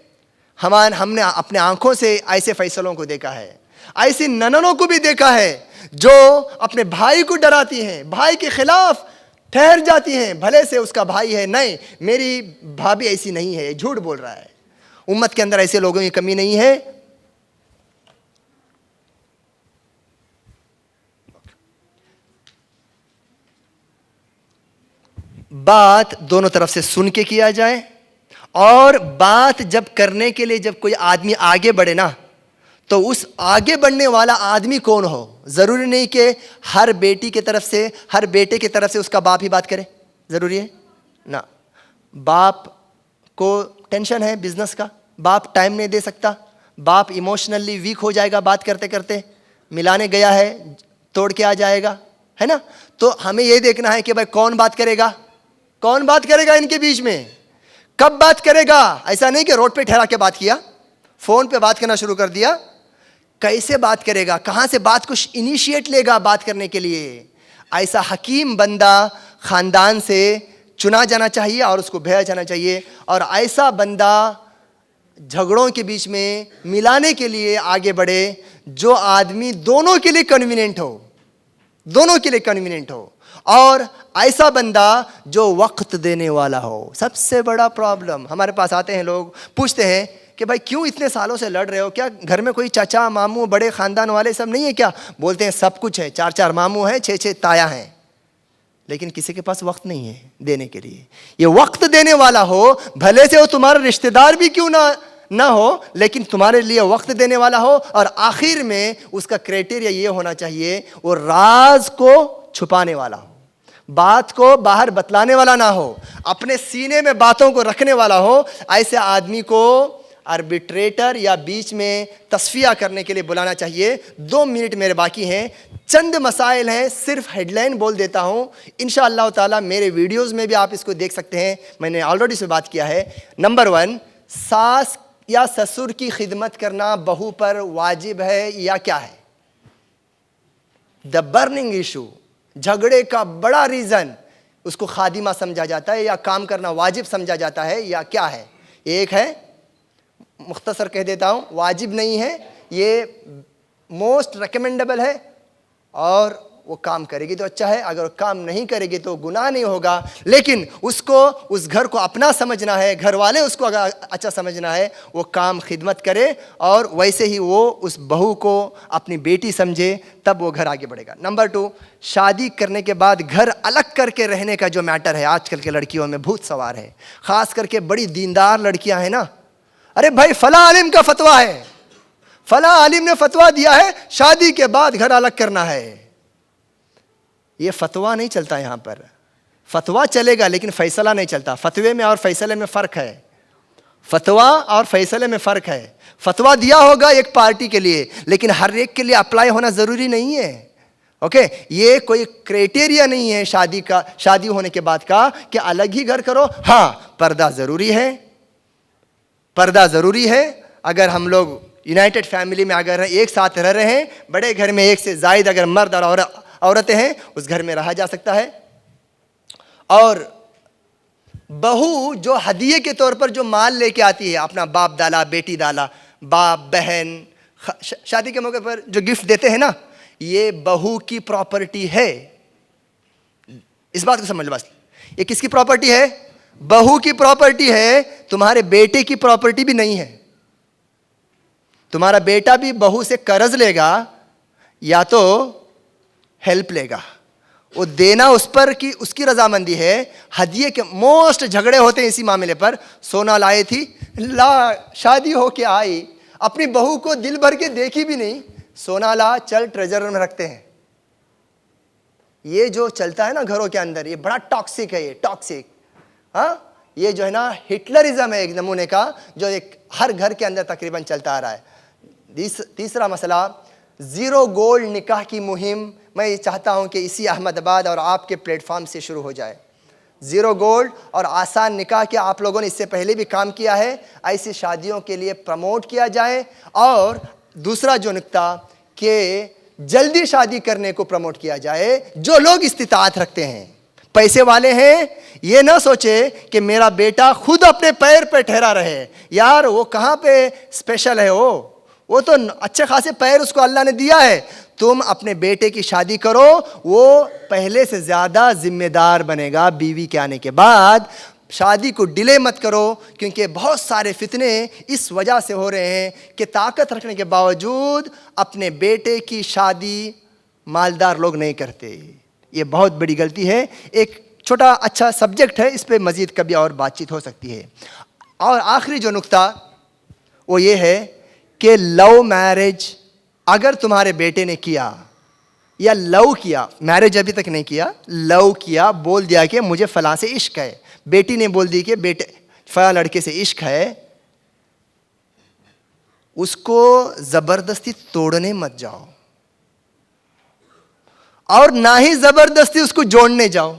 हमने अपने आंखों से ऐसे फैसलों को देखा है। ऐसी नननों को भी देखा है जो अपने भाई को डराती हैं, भाई के खिलाफ ठहर जाती हैं, भले से उसका भाई है, नहीं मेरी भाभी ऐसी नहीं है, झूठ बोल रहा है। उम्मत के अंदर ऐसे लोगों की कमी नहीं है। बात दोनों तरफ से सुन के किया जाए, और बात जब करने के लिए जब कोई आदमी आगे बढ़े ना, तो उस आगे बढ़ने वाला आदमी कौन हो। जरूरी नहीं कि हर बेटी की तरफ से, हर बेटे की तरफ से उसका बाप ही बात करे, जरूरी है ना। बाप को टेंशन है बिजनेस का, बाप टाइम नहीं दे सकता, बाप इमोशनली वीक हो जाएगा बात करते करते, मिलाने गया है तोड़ के आ जाएगा, है ना। तो हमें यह देखना है कि भाई कौन बात करेगा, कौन बात करेगा इनके बीच में, कब बात करेगा। ऐसा नहीं कि रोड पे ठहरा के बात किया, फोन पे बात करना शुरू कर दिया। कैसे बात करेगा, कहां से बात को इनिशिएट लेगा बात करने के लिए। ऐसा हकीम बंदा खानदान से चुना जाना चाहिए और उसको भेजा जाना चाहिए। और ऐसा बंदा झगड़ों के बीच में मिलाने के लिए आगे बढ़े, जो आदमी दोनों के लिए कन्वीनियंट हो, दोनों के लिए कन्वीनियंट हो। और ऐसा बंदा जो वक्त देने वाला हो। सबसे बड़ा प्रॉब्लम, हमारे पास आते हैं लोग, पूछते हैं कि भाई क्यों इतने सालों से लड़ रहे हो, क्या घर में कोई चाचा मामू बड़े खानदान वाले सब नहीं है क्या। बोलते हैं सब कुछ है, 4-4 मामू हैं, 6-6 ताया हैं, लेकिन किसी के पास वक्त नहीं है देने के लिए। ये वक्त देने वाला हो, भले से वो तुम्हारा रिश्तेदार भी क्यों ना हो, लेकिन तुम्हारे लिए वक्त देने वाला हो। और आखिर में उसका क्राइटेरिया ये होना चाहिए, वो राज को छुपाने वाला हो, बात को बाहर बतलाने वाला ना हो, अपने सीने में बातों को रखने वाला हो। ऐसे आदमी को आर्बिट्रेटर या बीच में तस्फिया करने के लिए बुलाना चाहिए। 2 मिनट मेरे बाकी हैं, चंद मसाइल हैं, सिर्फ हेडलाइन बोल देता हूं। इंशाअल्लाह ताला मेरे वीडियोस में भी आप इसको देख सकते हैं, मैंने ऑलरेडी से बात किया है। नंबर 1, सास या ससुर की खिदमत करना बहू पर वाजिब है या क्या है। द बर्निंग इशू, झगड़े का बड़ा रीजन, उसको खादिमा समझा जाता है या काम करना वाजिब समझा जाता है या क्या है। एक है, मुख्तसर कह देता हूं, वाजिब नहीं है, ये मोस्ट रिकमेंडेबल है, और वो काम करेगी तो अच्छा है, अगर काम नहीं करेगी तो गुनाह नहीं होगा। लेकिन उसको, उस घर को अपना समझना है, घर वाले उसको अगर अच्छा समझना है, वो काम खिदमत करे, और वैसे ही वो उस बहू को अपनी बेटी समझे, तब वो घर आगे बढ़ेगा। नंबर 2, शादी करने के बाद घर अलग करके रहने का जो मैटर है, आजकल के लड़कियों में भूत सवार है, खास करके बड़ी दीनदार लड़कियां हैं ना। अरे भाई फला आलिम का फतवा है, फला आलिम ने फतवा दिया है शादी के बाद घर अलग करना है। ये फतवा नहीं चलता यहां पर, फतवा चलेगा लेकिन फैसला नहीं चलता। फतवे में और फैसले में फ़र्क है, फतवा और फैसले में फ़र्क है। फतवा दिया होगा एक पार्टी के लिए, लेकिन हर एक के लिए अप्लाई होना ज़रूरी नहीं है। ओके, ये कोई क्राइटेरिया नहीं है शादी का, शादी होने के बाद का, कि अलग ही घर करो। हाँ, पर्दा ज़रूरी है, पर्दा ज़रूरी है। अगर हम लोग यूनाइटेड फैमिली में अगर एक साथ रह रहे हैं, बड़े घर में एक से ज़ायद अगर मर्द और औरतें हैं, उस घर में रहा जा सकता है। और बहू जो हदिये के तौर पर जो माल लेके आती है, अपना बाप डाला, बेटी डाला, बाप बहन, शादी के मौके पर जो गिफ्ट देते हैं ना, ये बहू की प्रॉपर्टी है। इस बात को समझ लो बस, ये किसकी प्रॉपर्टी है? बहू की प्रॉपर्टी है, तुम्हारे बेटे की प्रॉपर्टी भी नहीं है। तुम्हारा बेटा भी बहू से कर्ज लेगा या तो हेल्प लेगा, वो देना उस पर कि उसकी रजामंदी है। हदिये के मोस्ट झगड़े होते हैं इसी मामले पर। सोना लाई थी, ला, शादी हो के आई, अपनी बहू को दिल भर के देखी भी नहीं, सोना ला, चल ट्रेजर में रखते हैं। ये जो चलता है ना घरों के अंदर, ये बड़ा टॉक्सिक है, ये टॉक्सिक। हाँ, ये जो है ना हिटलरिज्म है एक नमूने का, जो एक हर घर के अंदर तकरीबन चलता आ रहा है। तीसरा मसला, ज़ीरो गोल्ड निकाह की मुहिम मैं ये चाहता हूँ कि इसी अहमदाबाद और आपके प्लेटफॉर्म से शुरू हो जाए। ज़ीरो गोल्ड और आसान निकाह के आप लोगों ने इससे पहले भी काम किया है, ऐसी शादियों के लिए प्रमोट किया जाए। और दूसरा जो नुक्ता कि जल्दी शादी करने को प्रमोट किया जाए। जो लोग इस्तिताअत रखते हैं, पैसे वाले हैं, ये ना सोचे कि मेरा बेटा खुद अपने पैर पे ठहरा रहे। यार वो कहाँ पे स्पेशल है, वो तो अच्छे खासे पैर उसको अल्लाह ने दिया है। तुम अपने बेटे की शादी करो, वो पहले से ज़्यादा जिम्मेदार बनेगा बीवी के आने के बाद। शादी को डिले मत करो, क्योंकि बहुत सारे फितने इस वजह से हो रहे हैं कि ताकत रखने के बावजूद अपने बेटे की शादी मालदार लोग नहीं करते। ये बहुत बड़ी गलती है। एक छोटा अच्छा सब्जेक्ट है, इस पे मज़ीद कभी और बातचीत हो सकती है। और आखिरी जो नुक्ता वो ये है कि लव मैरिज अगर तुम्हारे बेटे ने किया या लव किया, मैरिज अभी तक नहीं किया, लव किया, बोल दिया कि मुझे फ़लाँ से इश्क है, बेटी ने बोल दी कि बेटे फ़लाँ लड़के से इश्क है, उसको ज़बरदस्ती तोड़ने मत जाओ और ना ही ज़बरदस्ती उसको जोड़ने जाओ।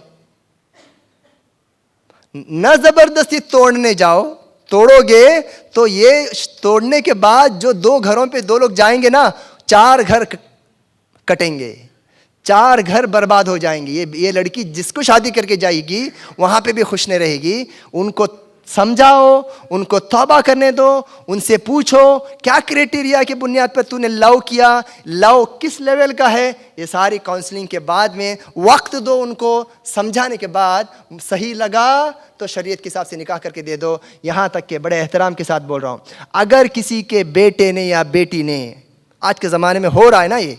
न ज़बरदस्ती तोड़ने जाओ, तोड़ोगे तो ये तोड़ने के बाद जो दो घरों पे दो लोग जाएंगे ना, 4 घर कटेंगे, 4 घर बर्बाद हो जाएंगे। ये लड़की जिसको शादी करके जाएगी वहाँ पे भी खुश नहीं रहेगी। उनको समझाओ, उनको तौबा करने दो, उनसे पूछो क्या क्राइटेरिया की बुनियाद पर तूने लव किया, लव किस लेवल का है। ये सारी काउंसलिंग के बाद में वक्त दो, उनको समझाने के बाद सही लगा तो शरीयत के हिसाब से निकाह करके दे दो। यहाँ तक के बड़े एहतराम के साथ बोल रहा हूँ, अगर किसी के बेटे ने या बेटी ने, आज के ज़माने में हो रहा है ना ये,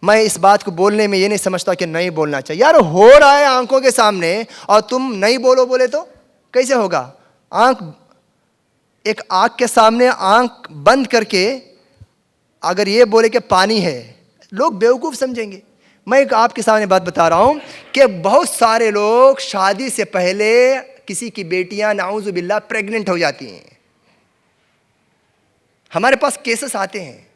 मैं इस बात को बोलने में ये नहीं समझता कि नहीं बोलना चाहिए। यार हो रहा है आंखों के सामने और तुम नहीं बोलो बोले तो कैसे होगा। एक आँख के सामने आँख बंद करके अगर ये बोले कि पानी है, लोग बेवकूफ़ समझेंगे। मैं एक आपके सामने बात बता रहा हूँ कि बहुत सारे लोग शादी से पहले किसी की बेटियां नाउज़ु बिल्लाह प्रेग्नेंट हो जाती हैं। हमारे पास केसेस आते हैं।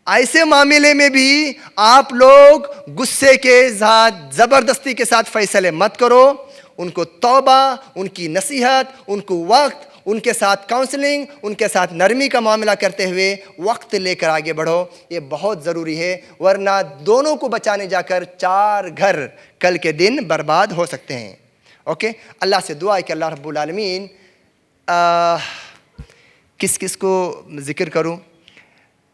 ऐसे मामले में भी आप लोग गुस्से के साथ, ज़बरदस्ती के साथ फैसले मत करो। उनको तौबा, उनकी नसीहत, उनको वक्त, उनके साथ काउंसलिंग, उनके साथ नरमी का मामला करते हुए वक्त लेकर आगे बढ़ो। ये बहुत ज़रूरी है, वरना दोनों को बचाने जाकर 4 घर कल के दिन बर्बाद हो सकते हैं। ओके, अल्लाह से दुआ है कि अल्लाह रब्बुल आलमीन, किस किस को ज़िक्र करूं,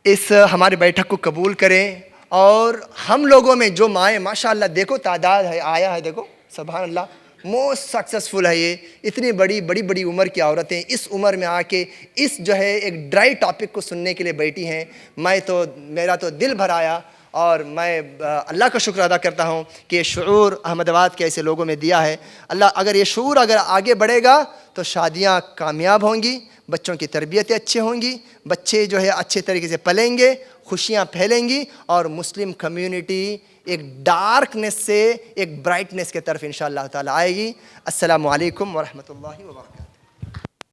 इस हमारी बैठक को कबूल करें। और हम लोगों में जो माएँ माशाअल्लाह देखो तादाद है, आया है, देखो सुभान अल्लाह, मोस्ट सक्सेसफुल है। ये इतनी बड़ी उम्र की औरतें इस उम्र में आके इस जो है एक ड्राई टॉपिक को सुनने के लिए बैठी हैं। मेरा तो दिल भर आया और मैं अल्लाह का शुक्र अदा करता हूँ कि ये शऊर अहमदाबाद के ऐसे लोगों में दिया है। अल्लाह, अगर ये शऊर अगर आगे बढ़ेगा तो शादियाँ कामयाब होंगी, बच्चों की तरबियतें अच्छी होंगी, बच्चे जो है अच्छे तरीके से पलेंगे, खुशियाँ फैलेंगी और मुस्लिम कम्युनिटी एक डार्कनेस से एक ब्राइटनेस के तरफ इंशाअल्लाह ताला आएगी। अस्सलामु अलैकुम व रहमतुल्लाहि व बरकातहू।